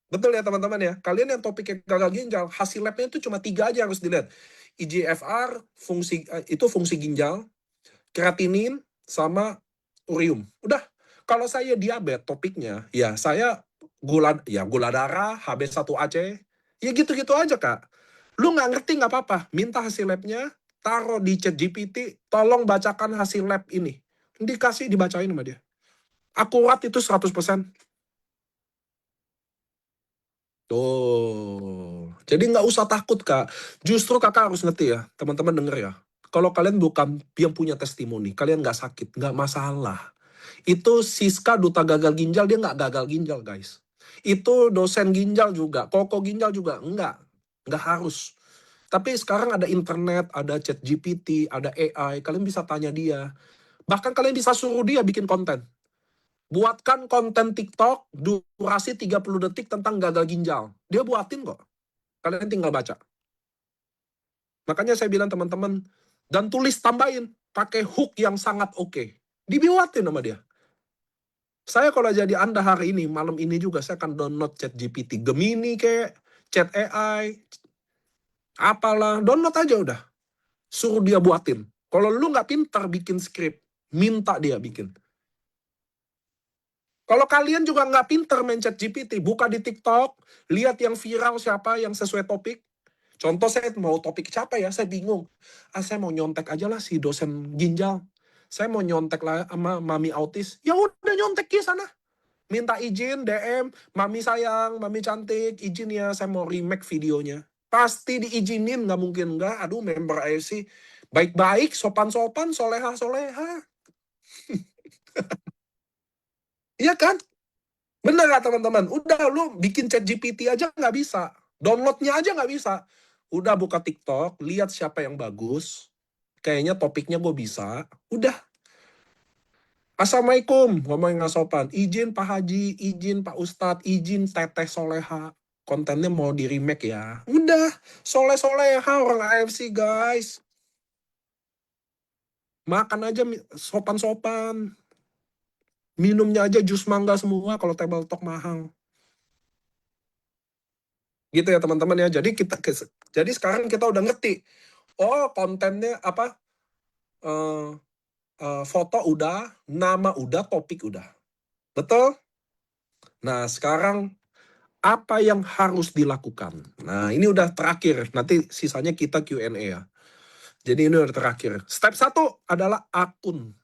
Betul ya teman-teman ya. Kalian yang topiknya gagal ginjal, hasil labnya itu cuma 3 aja yang harus dilihat. IGFR, itu fungsi ginjal, kreatinin, sama urium. Udah. Kalau saya diabetes topiknya, ya saya gula darah, HB1AC, ya gitu-gitu aja, Kak. Lu nggak ngerti nggak apa-apa. Minta hasil labnya, taruh di chat GPT, tolong bacakan hasil lab ini. Dikasih, dibacain sama dia. Akurat itu 100%. Tuh. Jadi nggak usah takut, Kak. Justru kakak harus ngerti ya, teman-teman denger ya. Kalau kalian bukan yang punya testimoni, kalian nggak sakit, nggak masalah. Itu Siska duta gagal ginjal, dia nggak gagal ginjal, guys. Itu dosen ginjal juga, koko ginjal juga, nggak harus. Tapi sekarang ada internet, ada chat GPT, ada AI, kalian bisa tanya dia. Bahkan kalian bisa suruh dia bikin konten. Buatkan konten TikTok, durasi 30 detik tentang gagal ginjal. Dia buatin kok. Kalian tinggal baca. Makanya saya bilang teman-teman, dan tulis tambahin, pakai hook yang sangat oke. Dibuatin sama dia. Saya kalau jadi Anda hari ini, malam ini juga, saya akan download chat GPT. Gemini kayak, chat AI, apalah, download aja udah. Suruh dia buatin. Kalau lu nggak pintar bikin skrip, minta dia bikin. Kalau kalian juga nggak pintar main chat GPT, buka di TikTok, lihat yang viral siapa, yang sesuai topik. Contoh saya mau topik siapa ya, saya bingung. Saya mau nyontek aja lah si dosen ginjal. Saya mau nyontek lah sama mami autis. Ya udah nyontek ke sana. Minta izin, DM, mami sayang, mami cantik, izin ya, saya mau remake videonya. Pasti diizinin, nggak mungkin nggak. Aduh, member AFC baik-baik, sopan-sopan, soleha-soleha. Iya kan? Bener gak teman-teman? Udah lu bikin chat GPT aja nggak bisa. Downloadnya aja nggak bisa. Udah buka TikTok, lihat siapa yang bagus. Kayaknya topiknya gue bisa. Udah. Assalamualaikum, ngomong nggak sopan. Izin Pak Haji, izin Pak Ustadz, izin Teteh Soleha. Kontennya mau di remake ya. Udah, soleh-soleha orang AFC guys. Makan aja sopan-sopan. Minumnya aja jus mangga semua kalau table talk mahal. Gitu ya teman-teman ya. Jadi sekarang kita udah ngerti. Oh, kontennya apa? Foto udah, nama udah, topik udah. Betul? Nah, sekarang apa yang harus dilakukan? Nah, ini udah terakhir. Nanti sisanya kita Q&A ya. Jadi ini udah terakhir. Step 1 adalah akun.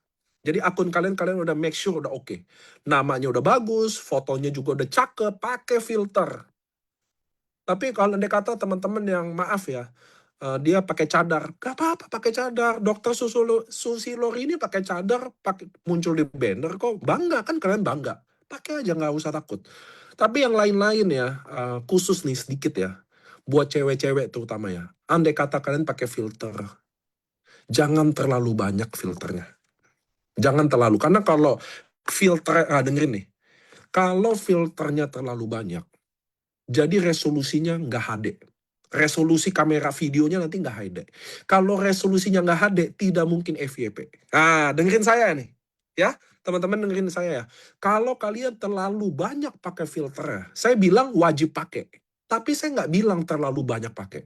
Jadi akun kalian udah make sure udah oke. Namanya udah bagus, fotonya juga udah cakep, pakai filter. Tapi kalau andai kata teman-teman yang maaf ya, dia pakai cadar, gak apa-apa pakai cadar. Dokter Susilori ini pakai cadar, muncul di banner kok, bangga kan, kalian bangga. Pakai aja, nggak usah takut. Tapi yang lain-lain ya, khusus nih sedikit ya, buat cewek-cewek terutama ya. Andai kata kalian pakai filter, jangan terlalu banyak filternya. Jangan terlalu, karena kalau filter, dengerin nih, kalau filternya terlalu banyak, jadi resolusinya nggak HD. Resolusi kamera videonya nanti nggak HD. Kalau resolusinya nggak HD, tidak mungkin FYP. Dengerin saya nih. Ya, teman-teman dengerin saya ya. Kalau kalian terlalu banyak pakai filter, saya bilang wajib pakai. Tapi saya nggak bilang terlalu banyak pakai.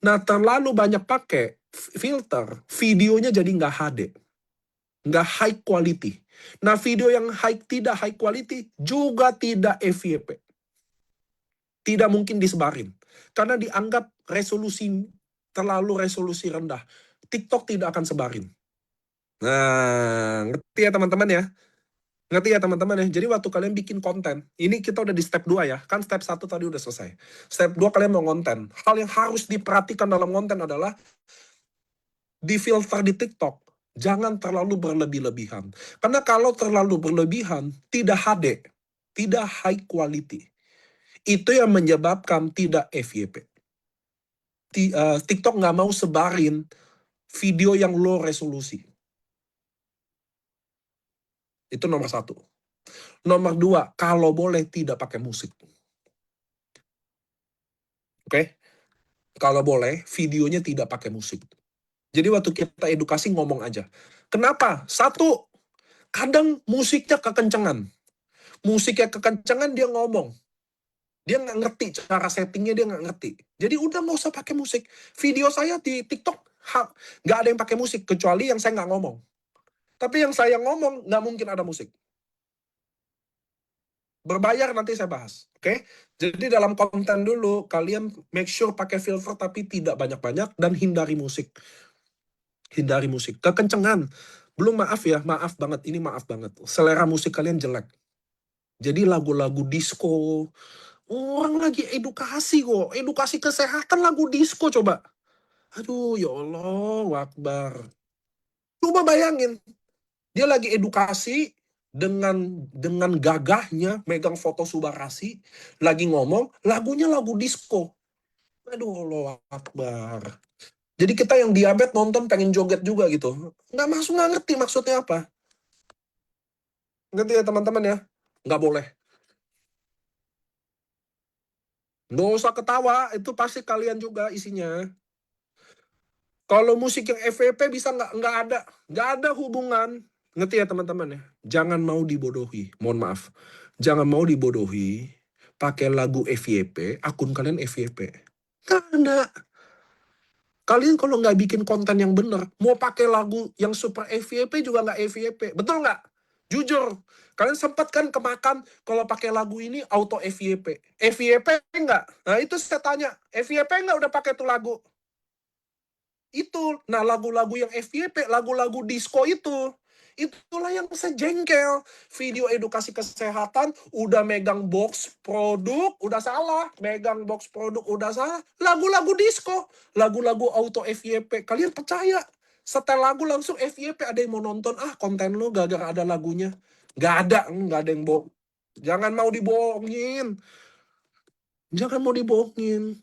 Nah, terlalu banyak pakai filter, videonya jadi nggak HD. Nggak high quality. Nah, video yang tidak high quality juga tidak FYP. Tidak mungkin disebarin. Karena dianggap terlalu resolusi rendah. TikTok tidak akan sebarin. Nah, ngerti ya teman-teman ya? Ngerti ya teman-teman ya? Jadi waktu kalian bikin konten, ini kita udah di step 2 ya. Kan step 1 tadi udah selesai. Step 2 kalian mau konten. Hal yang harus diperhatikan dalam konten adalah di filter di TikTok. Jangan terlalu berlebih-lebihan. Karena kalau terlalu berlebihan, tidak HD. Tidak high quality. Itu yang menyebabkan tidak FYP. TikTok nggak mau sebarin video yang low resolusi. Itu nomor 1. Nomor 2, kalau boleh tidak pakai musik. Oke? Kalau boleh, videonya tidak pakai musik. Jadi waktu kita edukasi ngomong aja. Kenapa? 1, kadang musiknya kekencengan. Musiknya kekencengan dia ngomong. Dia nggak ngerti cara settingnya, dia nggak ngerti. Jadi udah nggak usah pakai musik. Video saya di TikTok nggak ada yang pakai musik kecuali yang saya nggak ngomong. Tapi yang saya ngomong nggak mungkin ada musik. Berbayar nanti saya bahas, oke? Jadi dalam konten dulu kalian make sure pakai filter tapi tidak banyak-banyak dan hindari musik. Hindari musik. Kekencengan. Belum maaf ya, maaf banget. Ini maaf banget. Selera musik kalian jelek. Jadi lagu-lagu disco. Orang lagi edukasi kok. Edukasi kesehatan lagu disco coba. Aduh ya Allah, Akbar. Coba bayangin. Dia lagi edukasi dengan gagahnya megang foto Subarasi. Lagi ngomong, lagunya lagu disco. Aduh Allah Akbar. Jadi kita yang diabetes nonton pengen joget juga gitu. Nggak ngerti maksudnya apa. Ngerti ya teman-teman ya? Nggak boleh. Nggak usah ketawa, itu pasti kalian juga isinya. Kalau musik yang FYP bisa nggak ada hubungan. Ngerti ya teman-teman ya? Jangan mau dibodohi, mohon maaf. Jangan mau dibodohi, pakai lagu FYP, akun kalian FYP. Nggak ada. Kalian kalau nggak bikin konten yang bener, mau pakai lagu yang super FYP juga nggak FYP. Betul nggak? Jujur, kalian sempat kan kemakan kalau pakai lagu ini auto FYP. FYP nggak? Nah itu saya tanya, FYP nggak udah pakai tuh lagu? Itu, nah lagu-lagu yang FYP, lagu-lagu disco itulah yang saya jengkel. Video edukasi kesehatan, udah megang box produk, udah salah. Megang box produk, udah salah. Lagu-lagu disco, lagu-lagu auto FYP. Kalian percaya? Setel lagu langsung FYP, ada yang mau nonton, konten lu gara-gara ada lagunya. Nggak ada yang bohong. Jangan mau dibohongin. Jangan mau dibohongin.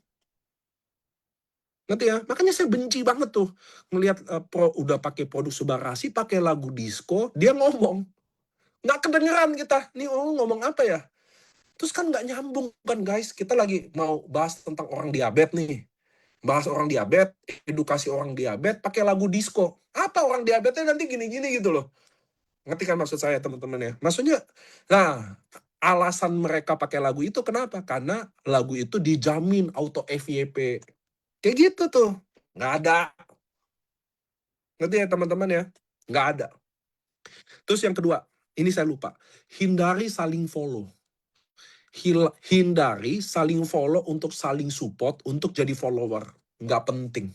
Ngerti ya? Makanya saya benci banget tuh ngelihat udah pakai produk Subarasi, pakai lagu disco, dia ngomong. Nggak kedengeran kita. Nih ngomong apa ya? Terus kan nggak nyambung kan guys. Kita lagi mau bahas tentang orang diabetes nih. Bahas orang diabetes, edukasi orang diabetes, pakai lagu disco. Apa orang diabetesnya nanti gini-gini gitu loh. Ngerti kan maksud saya teman-teman ya? Maksudnya, nah alasan mereka pakai lagu itu kenapa? Karena lagu itu dijamin auto FYP. Kayak gitu tuh. Nggak ada. Ngerti ya teman-teman ya? Nggak ada. Terus yang kedua, ini saya lupa. Hindari saling follow. Hindari saling follow untuk saling support, untuk jadi follower. Nggak penting.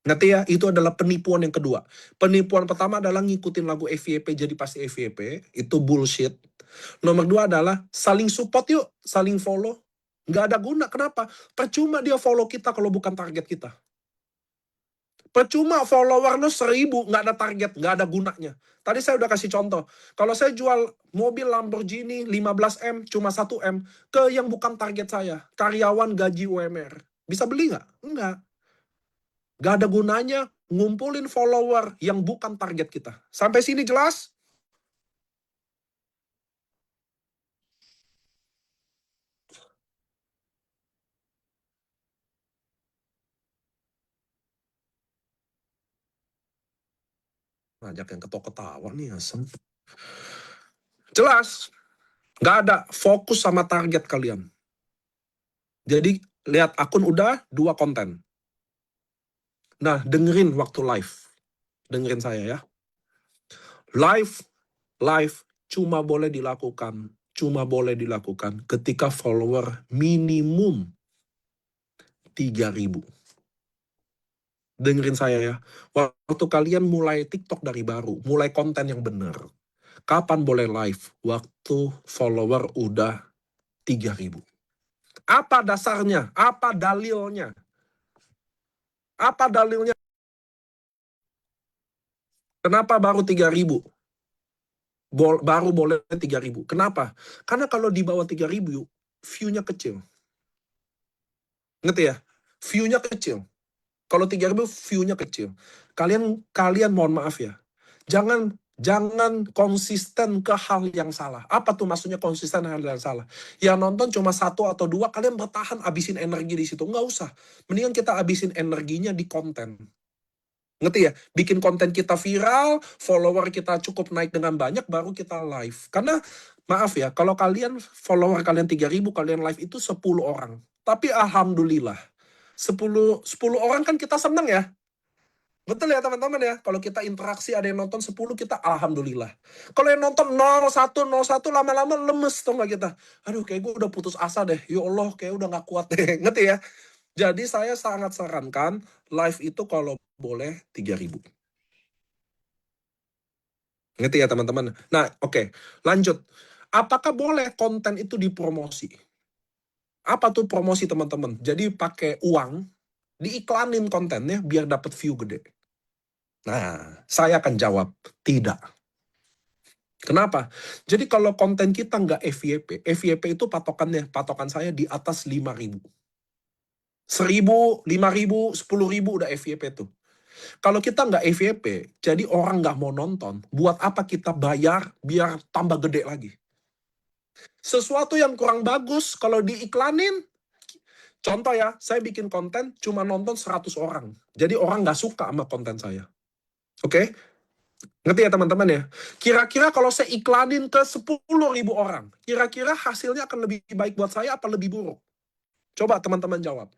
Ngerti ya? Itu adalah penipuan yang kedua. Penipuan pertama adalah ngikutin lagu FYP jadi pasti FYP. Itu bullshit. Nomor 2 adalah saling support yuk. Saling follow. Nggak ada guna. Kenapa? Percuma dia follow kita kalau bukan target kita. Percuma follower lu 1000, nggak ada target, nggak ada gunanya. Tadi saya udah kasih contoh. Kalau saya jual mobil Lamborghini 15M, cuma 1M, ke yang bukan target saya. Karyawan gaji UMR. Bisa beli nggak? Enggak. Nggak ada gunanya ngumpulin follower yang bukan target kita. Sampai sini jelas? Ngajak yang ketawa nih asem. Jelas. Nggak ada. Fokus sama target kalian. Jadi lihat akun udah 2 konten. Nah dengerin waktu live. Dengerin saya ya. Live cuma boleh dilakukan ketika follower minimum 3.000. Dengerin saya ya. Waktu kalian mulai TikTok dari baru, mulai konten yang benar. Kapan boleh live? Waktu follower udah 3.000. Apa dasarnya? Apa dalilnya? Apa dalilnya? Kenapa baru 3.000? Baru boleh 3.000. Kenapa? Karena kalau di bawah 3.000, view-nya kecil. Ngerti ya? View-nya kecil. Kalau 3.000 view-nya kecil. Kalian mohon maaf ya. Jangan konsisten ke hal yang salah. Apa tuh maksudnya konsisten hal yang salah? Ya nonton cuma 1 atau 2, kalian bertahan abisin energi di situ. Nggak usah. Mendingan kita abisin energinya di konten. Ngerti ya? Bikin konten kita viral, follower kita cukup naik dengan banyak, baru kita live. Karena maaf ya, kalau follower kalian 3.000, kalian live itu 10 orang. Tapi alhamdulillah, 10 orang kan kita seneng ya. Betul ya teman-teman ya. Kalau kita interaksi ada yang nonton 10, kita alhamdulillah. Kalau yang nonton 01 lama-lama lemes tuh nggak kita. Aduh kayak gue udah putus asa deh. Ya Allah kayak udah nggak kuat deh. Ngerti ya? Jadi saya sangat sarankan live itu kalau boleh 3.000. Ngerti ya teman-teman? Nah oke, lanjut. Apakah boleh konten itu dipromosi? Apa tuh promosi teman-teman? Jadi pakai uang, diiklanin kontennya biar dapat view gede. Nah, saya akan jawab, tidak. Kenapa? Jadi kalau konten kita nggak FYP itu patokan saya di atas 5.000. 1.000, 5.000, 10.000 udah FYP tuh. Kalau kita nggak FYP, jadi orang nggak mau nonton. Buat apa kita bayar biar tambah gede lagi? Sesuatu yang kurang bagus kalau diiklanin, contoh ya, saya bikin konten cuma nonton 100 orang. Jadi orang nggak suka sama konten saya. Oke? Ngerti ya teman-teman ya? Kira-kira kalau saya iklanin ke 10.000 orang, kira-kira hasilnya akan lebih baik buat saya apa lebih buruk? Coba teman-teman jawab.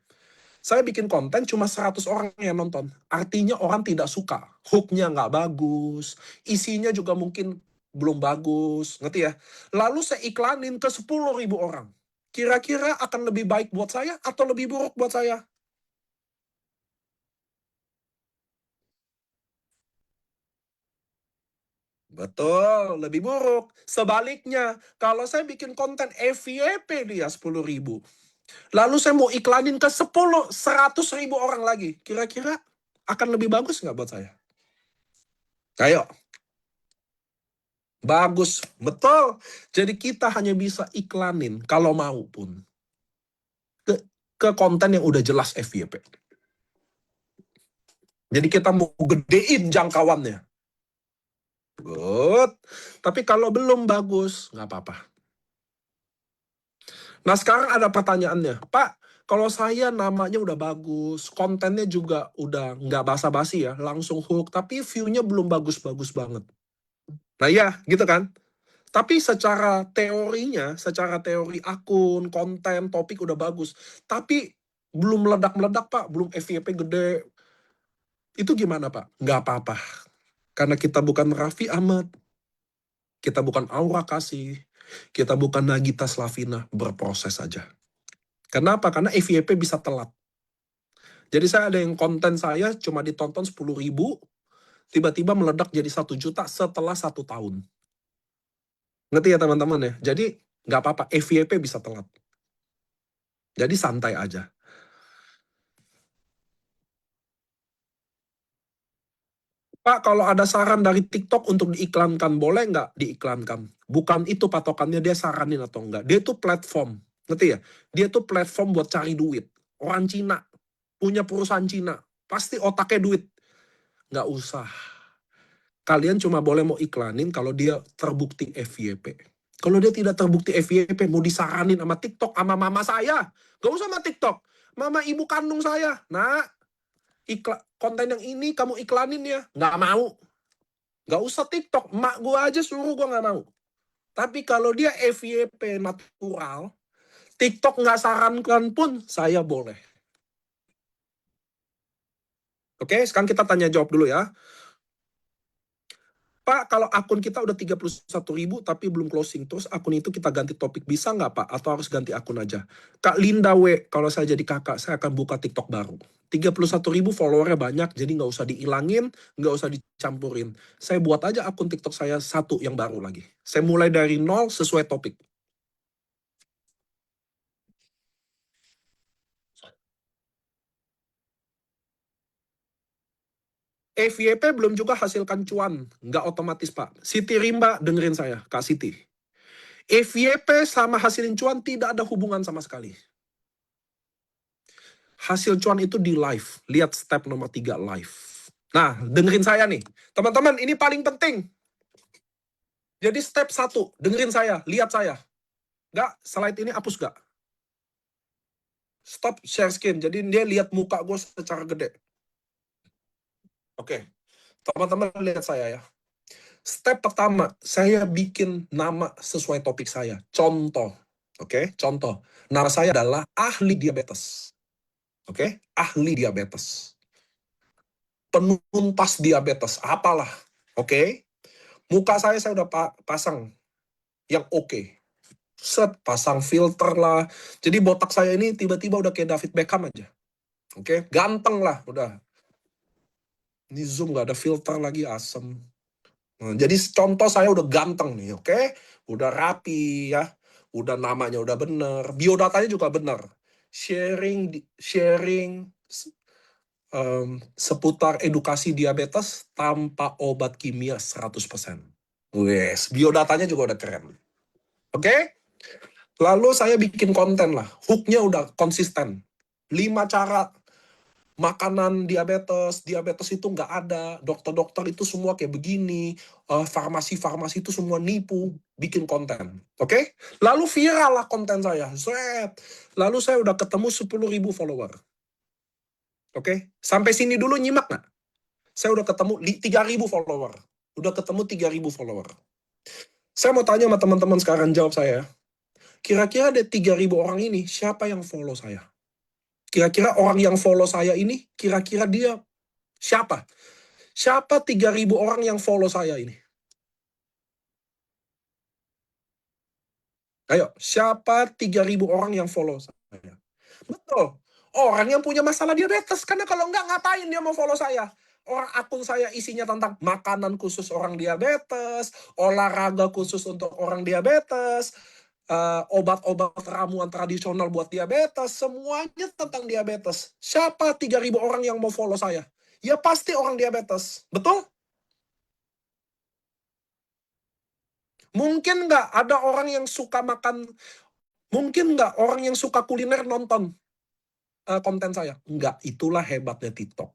Saya bikin konten cuma 100 orang yang nonton. Artinya orang tidak suka. Hook-nya nggak bagus. Isinya juga mungkin belum bagus. Ngerti ya? Lalu saya iklanin ke 10.000 orang. Kira-kira akan lebih baik buat saya atau lebih buruk buat saya? Betul, lebih buruk. Sebaliknya, kalau saya bikin konten FYP dia 10.000. Lalu saya mau iklanin ke 100.000 orang lagi. Kira-kira akan lebih bagus nggak buat saya? Ayo. Bagus, betul. Jadi kita hanya bisa iklanin kalau mau pun. Ke konten yang udah jelas FYP. Jadi kita mau gedein jangkauannya. Good. Tapi kalau belum bagus, nggak apa-apa. Nah sekarang ada pertanyaannya. Pak, kalau saya namanya udah bagus, kontennya juga udah nggak basa-basi ya, langsung hook, tapi view-nya belum bagus-bagus banget. Nah ya, gitu kan. Tapi secara teori akun, konten, topik udah bagus. Tapi belum meledak-meledak Pak, belum FYP gede. Itu gimana Pak? Nggak apa-apa. Karena kita bukan Raffi Ahmad, kita bukan Aura Kasih, kita bukan Nagita Slavina, berproses saja. Kenapa? Karena FYP bisa telat. Jadi saya ada yang konten saya cuma ditonton 10.000, tiba-tiba meledak jadi 1 juta setelah 1 tahun. Ngerti ya teman-teman ya? Jadi nggak apa-apa, FYP bisa telat. Jadi santai aja. Pak, kalau ada saran dari TikTok untuk diiklankan, boleh nggak diiklankan? Bukan itu patokannya dia saranin atau enggak. Dia itu platform, ngerti ya? Dia itu platform buat cari duit. Orang Cina, punya perusahaan Cina, pasti otaknya duit. Nggak usah. Kalian cuma boleh mau iklanin kalau dia terbukti FYP. Kalau dia tidak terbukti FYP, mau disaranin sama TikTok, sama mama saya. Nggak usah sama TikTok. Mama ibu kandung saya. Nah, konten yang ini kamu iklanin ya. Nggak mau. Nggak usah TikTok. Emak gue aja suruh gue nggak mau. Tapi kalau dia FYP natural, TikTok nggak sarankan pun saya boleh. Oke, sekarang kita tanya jawab dulu ya. Pak, kalau akun kita udah 31.000 tapi belum closing, terus akun itu kita ganti topik, bisa nggak Pak? Atau harus ganti akun aja? Kak Linda W, kalau saya jadi kakak, saya akan buka TikTok baru. 31.000 followernya banyak, jadi nggak usah dihilangin, nggak usah dicampurin. Saya buat aja akun TikTok saya satu yang baru lagi. Saya mulai dari nol sesuai topik. FYP belum juga hasilkan cuan, nggak otomatis Pak. Siti Rimba, dengerin saya, Kak Siti. FYP sama hasilin cuan tidak ada hubungan sama sekali. Hasil cuan itu di live. Lihat step nomor 3 live. Nah, dengerin saya nih. Teman-teman, ini paling penting. Jadi step 1, dengerin saya, lihat saya. Nggak, slide ini hapus nggak? Stop share screen. Jadi dia lihat muka gue secara gede. Oke. Teman-teman lihat saya ya. Step pertama, saya bikin nama sesuai topik saya. Contoh. Oke, contoh. Nama saya adalah ahli diabetes. Oke, ahli diabetes. Penuntas diabetes, apalah. Oke. Muka saya udah pasang yang oke. Set, pasang filter lah. Jadi botak saya ini tiba-tiba udah kayak David Beckham aja. Oke, ganteng lah, udah. Ini zoom gak ada filter lagi, asem. Nah, jadi contoh saya udah ganteng nih, oke? Udah rapi ya. Udah namanya udah bener. Biodatanya juga bener. Sharing seputar edukasi diabetes tanpa obat kimia 100%. Wes, biodatanya juga udah keren. Oke? Lalu saya bikin konten lah. Hooknya udah konsisten. 5 cara makanan diabetes itu nggak ada. Dokter-dokter itu semua kayak begini. Farmasi-farmasi itu semua nipu. Bikin konten. Oke? Lalu viral lah konten saya. Zet. Lalu saya udah ketemu 10.000 follower. Oke? Sampai sini dulu nyimak nggak? Saya udah ketemu 3.000 follower. Udah ketemu 3.000 follower. Saya mau tanya sama teman-teman sekarang, jawab saya. Kira-kira ada 3.000 orang ini, siapa yang follow saya? Kira-kira orang yang follow saya ini, kira-kira dia siapa? Siapa 3.000 orang yang follow saya ini? Ayo, siapa 3.000 orang yang follow saya? Betul. Orang yang punya masalah diabetes. Karena kalau enggak, ngapain dia mau follow saya? Orang akun saya isinya tentang makanan khusus orang diabetes, olahraga khusus untuk orang diabetes, obat-obat ramuan tradisional buat diabetes, semuanya tentang diabetes. Siapa 3.000 orang yang mau follow saya? Ya pasti orang diabetes. Betul? Mungkin nggak ada orang yang suka makan, mungkin nggak orang yang suka kuliner nonton konten saya? Enggak, itulah hebatnya TikTok.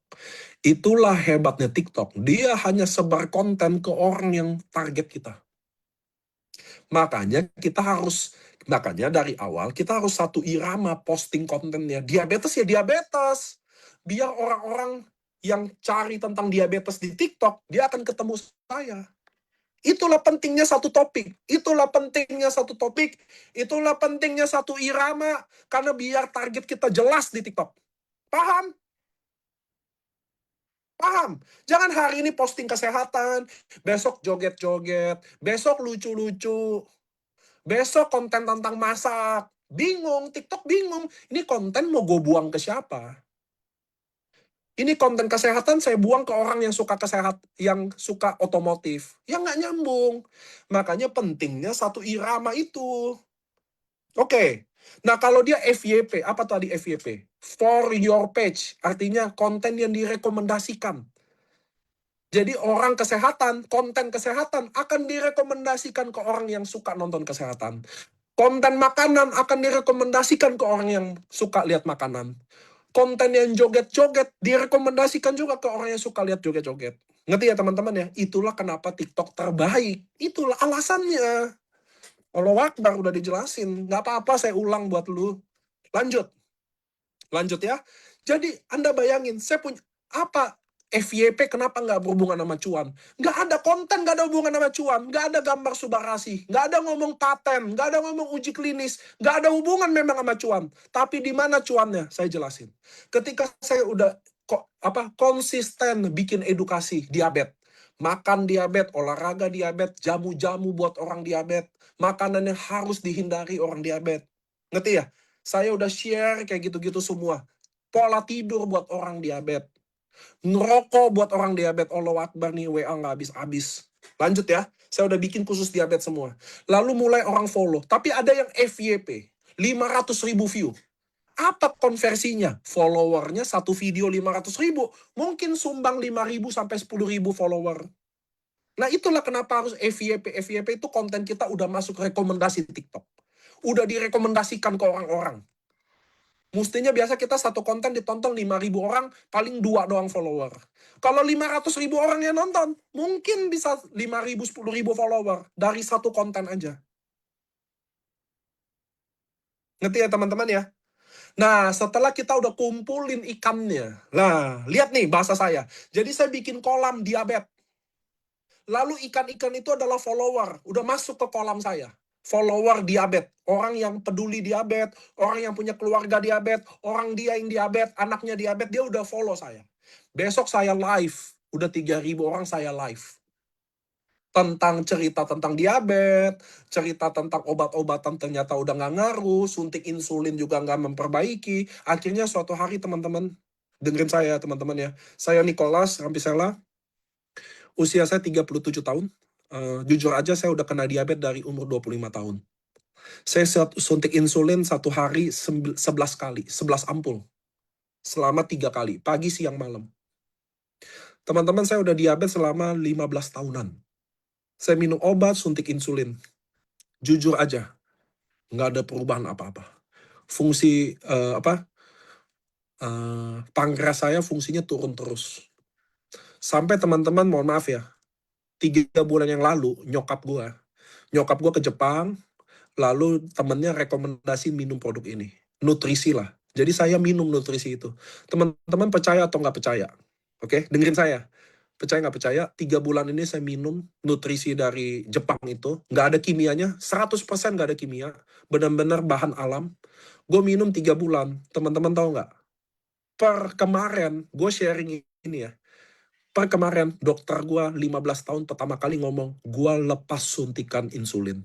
Itulah hebatnya TikTok. Dia hanya sebar konten ke orang yang target kita. Makanya dari awal kita harus satu irama posting kontennya. Diabetes ya diabetes. Biar orang-orang yang cari tentang diabetes di TikTok, dia akan ketemu saya. Itulah pentingnya satu topik. Itulah pentingnya satu topik. Itulah pentingnya satu irama. Karena biar target kita jelas di TikTok. Paham? Paham? Jangan hari ini posting kesehatan, besok joget-joget, besok lucu-lucu, besok konten tentang masak. Bingung, TikTok bingung. Ini konten mau gue buang ke siapa? Ini konten kesehatan saya buang ke orang yang suka yang suka otomotif. Yang nggak nyambung. Makanya pentingnya satu irama itu. Oke. Nah kalau dia FYP, apa tadi FYP? For your page. Artinya konten yang direkomendasikan. Jadi orang kesehatan, konten kesehatan akan direkomendasikan ke orang yang suka nonton kesehatan. Konten makanan akan direkomendasikan ke orang yang suka lihat makanan. Konten yang joget-joget direkomendasikan juga ke orang yang suka lihat joget-joget. Ngerti ya teman-teman ya? Itulah kenapa TikTok terbaik. Itulah alasannya. Allah Akbar udah dijelasin. Nggak apa-apa saya ulang buat lu. Lanjut. Lanjut ya. Jadi Anda bayangin, saya punya apa? FYP kenapa nggak berhubungan sama cuan? Nggak ada konten, nggak ada hubungan sama cuan. Nggak ada gambar subarasi. Nggak ada ngomong paten. Nggak ada ngomong uji klinis. Nggak ada hubungan memang sama cuan. Tapi di mana cuannya? Saya jelasin. Ketika saya udah konsisten bikin edukasi diabetes. Makan diabetes, olahraga diabetes, jamu-jamu buat orang diabetes, makanan yang harus dihindari orang diabetes. Ngerti ya? Saya udah share kayak gitu-gitu semua. Pola tidur buat orang diabetes. Ngerokok buat orang diabetes. Allahu Akbar nih, WA nggak habis-habis. Lanjut ya, saya udah bikin khusus diabetes semua. Lalu mulai orang follow. Tapi ada yang FYP, 500.000 view. Apa konversinya? Followernya satu video 500.000. Mungkin sumbang 5.000 sampai 10.000 follower. Nah itulah kenapa harus FYP. FYP itu konten kita udah masuk rekomendasi TikTok. Udah direkomendasikan ke orang-orang. Mestinya biasa kita satu konten ditonton 5.000 orang, paling 2 doang follower. Kalau 500.000 orang yang nonton, mungkin bisa 5.000, 10.000 follower dari satu konten aja. Ngerti ya teman-teman ya? Nah, setelah kita udah kumpulin ikannya. Nah, lihat nih bahasa saya. Jadi saya bikin kolam diabetes. Lalu ikan-ikan itu adalah follower. Udah masuk ke kolam saya. Follower diabetes. Orang yang peduli diabetes. Orang yang punya keluarga diabetes. Orang dia yang diabetes. Anaknya diabetes. Dia udah follow saya. Besok saya live. Udah 3.000 orang saya live. Tentang cerita tentang diabetes, cerita tentang obat-obatan ternyata udah nggak ngaruh, suntik insulin juga nggak memperbaiki. Akhirnya suatu hari teman-teman, dengerin saya teman-teman ya. Saya Nicholas Rampisela, usia saya 37 tahun. Jujur aja saya udah kena diabetes dari umur 25 tahun. Saya suntik insulin satu hari 11 kali, 11 ampul. Selama 3 kali, pagi, siang, malam. Teman-teman saya udah diabetes selama 15 tahunan. Saya minum obat, suntik insulin. Jujur aja, nggak ada perubahan apa-apa. Fungsi pankreas saya fungsinya turun terus. Sampai teman-teman, mohon maaf ya, 3 bulan yang lalu nyokap gua ke Jepang, lalu temennya rekomendasi minum produk ini, nutrisi lah. Jadi saya minum nutrisi itu. Teman-teman percaya atau nggak percaya? Oke, dengerin saya. Percaya nggak percaya, 3 bulan ini saya minum nutrisi dari Jepang itu. Nggak ada kimianya, 100% nggak ada kimia. Benar-benar bahan alam. Gue minum 3 bulan. Teman-teman tahu nggak? Per kemarin, gue sharing ini ya. Per kemarin, dokter gue 15 tahun pertama kali ngomong, gue lepas suntikan insulin.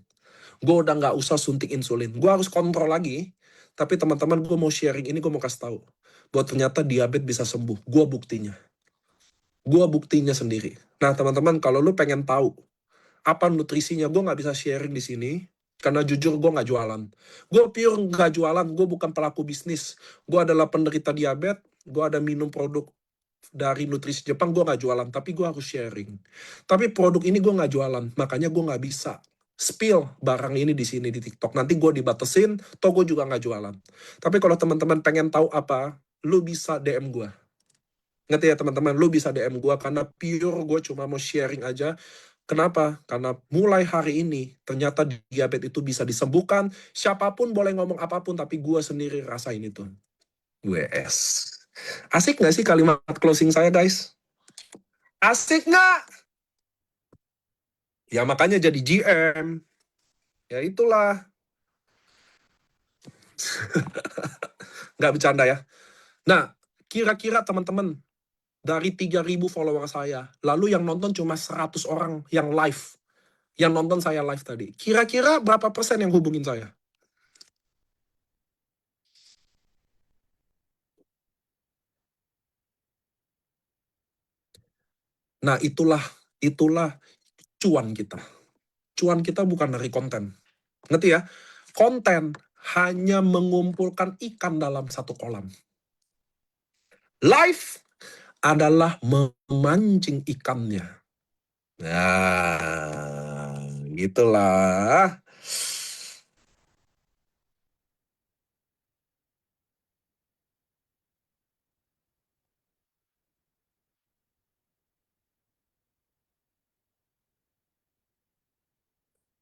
Gue udah nggak usah suntik insulin. Gue harus kontrol lagi. Tapi teman-teman, gue mau sharing ini, gue mau kasih tahu. Bahwa ternyata diabetes bisa sembuh. Gue buktinya. Gue buktinya sendiri. Nah teman-teman, kalau lu pengen tahu apa nutrisinya, gue nggak bisa sharing di sini. Karena jujur gue nggak jualan. Gue pure nggak jualan, gue bukan pelaku bisnis. Gue adalah penderita diabetes, gue ada minum produk dari nutrisi Jepang, gue nggak jualan. Tapi gue harus sharing. Tapi produk ini gue nggak jualan, makanya gue nggak bisa spill barang ini di sini di TikTok. Nanti gue dibatesin, toh gue juga nggak jualan. Tapi kalau teman-teman pengen tahu apa, lu bisa DM gue. Ngerti ya teman-teman, lu bisa DM gue karena pure gue cuma mau sharing aja. Kenapa? Karena mulai hari ini ternyata diabetes itu bisa disembuhkan. Siapapun boleh ngomong apapun, tapi gue sendiri rasain itu. WS. Asik nggak sih kalimat closing saya guys? Asik nggak? Ya makanya jadi GM. Ya itulah. Nggak bercanda ya. Nah, kira-kira teman-teman, dari 3.000 follower saya, lalu yang nonton cuma 100 orang yang live. Yang nonton saya live tadi. Kira-kira berapa persen yang hubungin saya? Nah, itulah cuan kita. Cuan kita bukan dari konten. Ngerti ya? Konten hanya mengumpulkan ikan dalam satu kolam. Live adalah memancing ikannya. Nah, gitulah.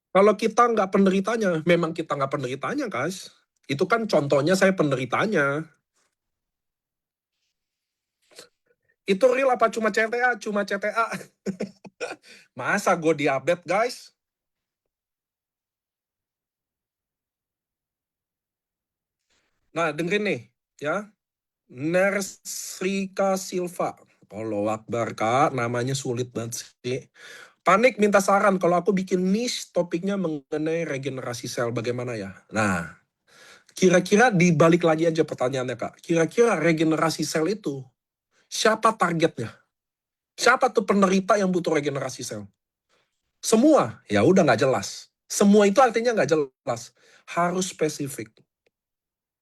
Kalau kita nggak penderitanya, memang kita nggak penderitanya, guys. Itu kan contohnya saya penderitanya. Itu real apa cuma CTA? Cuma CTA. Masa gue diabetes, guys? Nah, dengerin nih, ya. Nersrika Silva. Allahu Akbar, Kak. Namanya sulit banget sih. Panik minta saran kalau aku bikin niche topiknya mengenai regenerasi sel bagaimana ya? Nah, kira-kira dibalik lagi aja pertanyaannya, Kak. Kira-kira regenerasi sel itu siapa targetnya? Siapa tuh penderita yang butuh regenerasi sel? Semua? Ya udah nggak jelas. Semua itu artinya nggak jelas. Harus spesifik.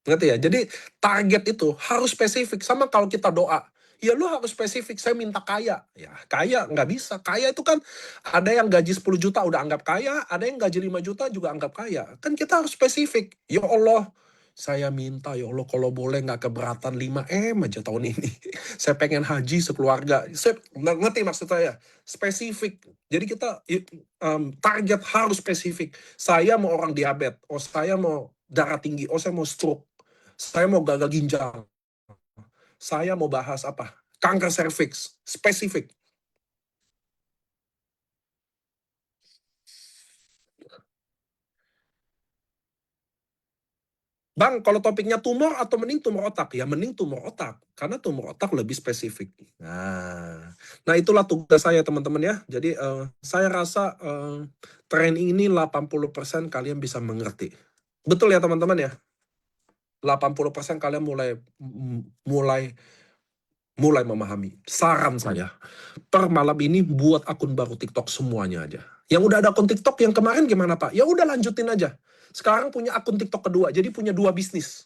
Ngerti ya? Jadi target itu harus spesifik. Sama kalau kita doa. Ya lu harus spesifik, saya minta kaya. Ya kaya nggak bisa. Kaya itu kan ada yang gaji 10 juta udah anggap kaya, ada yang gaji 5 juta juga anggap kaya. Kan kita harus spesifik. Ya Allah, saya minta ya Allah kalau boleh nggak keberatan 5M aja tahun ini. Saya pengen haji sekeluarga. Saya ngerti maksud saya? Spesifik. Jadi kita target harus spesifik. Saya mau orang diabetes, oh saya mau darah tinggi, oh saya mau stroke, saya mau gagal ginjal, saya mau bahas apa? Kanker serviks, spesifik. Bang, kalau topiknya tumor atau mending tumor otak? Ya mending tumor otak, karena tumor otak lebih spesifik. Nah itulah tugas saya teman-teman ya. Jadi saya rasa training ini 80% kalian bisa mengerti. Betul ya teman-teman ya? 80% kalian mulai memahami. Saran saya, per malam ini buat akun baru TikTok semuanya aja. Yang udah ada akun TikTok yang kemarin gimana Pak? Ya udah lanjutin aja. Sekarang punya akun TikTok kedua, jadi punya 2 bisnis.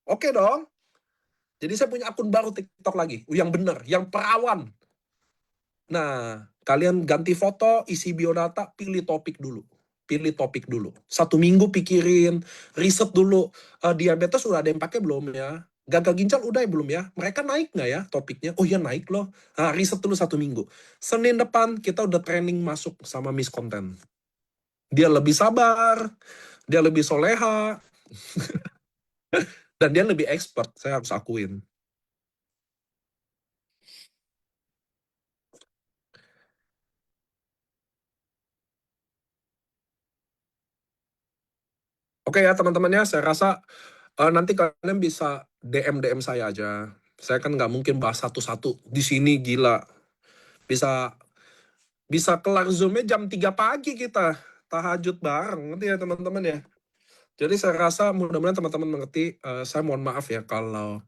Oke dong. Jadi saya punya akun baru TikTok lagi, yang bener, yang perawan. Nah, kalian ganti foto, isi biodata, pilih topik dulu. Pilih topik dulu. 1 minggu pikirin, riset dulu. Diabetes udah ada yang pakai belum ya? Gagal ginjal udah ya belum ya? Mereka naik nggak ya topiknya? Oh ya naik loh. Nah, riset dulu 1 minggu. Senin depan kita udah training masuk sama Miss Content. Dia lebih sabar, dia lebih soleha, dan dia lebih expert, saya harus akuin. Oke ya teman-teman ya, saya rasa nanti kalian bisa DM saya aja. Saya kan nggak mungkin bahas satu-satu di sini, gila. Bisa kelar Zoom-nya jam 3 pagi kita. Tahajud bareng, ngerti ya teman-teman ya. Jadi saya rasa mudah-mudahan teman-teman mengerti. Saya mohon maaf ya kalau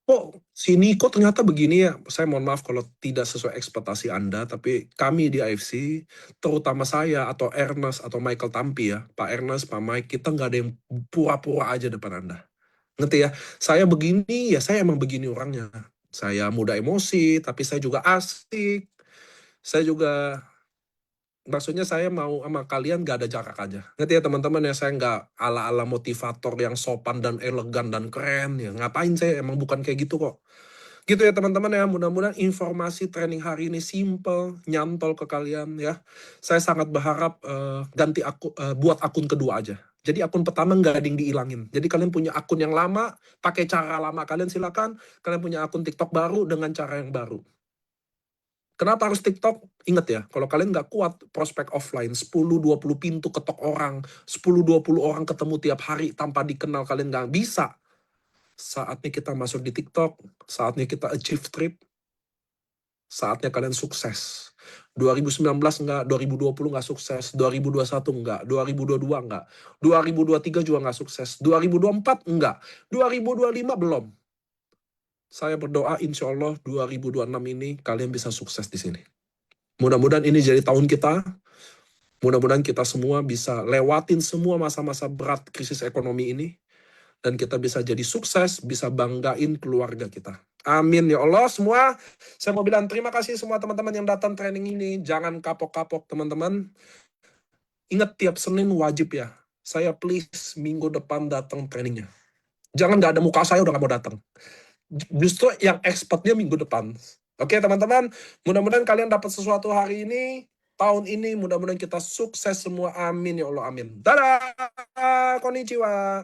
kok si Niko ternyata begini ya. Saya mohon maaf kalau tidak sesuai ekspektasi Anda, tapi kami di AFC, terutama saya atau Ernest atau Michael Tampi ya, Pak Ernest, Pak Mike, kita nggak ada yang pura-pura aja depan Anda. Ngerti ya? Saya begini, ya saya emang begini orangnya. Saya mudah emosi, tapi saya juga asik. Saya juga, maksudnya saya mau sama kalian gak ada jarak aja. Ngerti ya teman-teman ya, saya nggak ala-ala motivator yang sopan dan elegan dan keren. Ya ngapain, saya emang bukan kayak gitu kok. Gitu ya teman-teman ya, mudah-mudahan informasi training hari ini simple, nyantol ke kalian ya. Saya sangat berharap buat akun kedua aja. Jadi akun pertama nggak ada yang diilangin. Jadi kalian punya akun yang lama, pakai cara lama kalian silakan. Kalian punya akun TikTok baru dengan cara yang baru. Kenapa harus TikTok? Ingat ya, kalau kalian nggak kuat prospek offline, 10-20 pintu ketok orang, 10-20 orang ketemu tiap hari tanpa dikenal, kalian nggak bisa. Saatnya kita masuk di TikTok, saatnya kita achieve trip, saatnya kalian sukses. 2019 enggak, 2020 enggak sukses, 2021 enggak, 2022 enggak, 2023 juga enggak sukses, 2024 enggak, 2025 belum. Saya berdoa insya Allah 2026 ini kalian bisa sukses di sini. Mudah-mudahan ini jadi tahun kita. Mudah-mudahan kita semua bisa lewatin semua masa-masa berat krisis ekonomi ini. Dan kita bisa jadi sukses, bisa banggain keluarga kita. Amin ya Allah semua. Saya mau bilang terima kasih semua teman-teman yang datang training ini. Jangan kapok-kapok teman-teman. Ingat tiap Senin wajib ya. Saya please minggu depan datang trainingnya. Jangan nggak ada muka saya udah nggak mau datang. Justru yang expertnya minggu depan. Oke teman-teman. Mudah-mudahan kalian dapat sesuatu hari ini. Tahun ini mudah-mudahan kita sukses semua. Amin ya Allah amin. Dadah. Konnichiwa.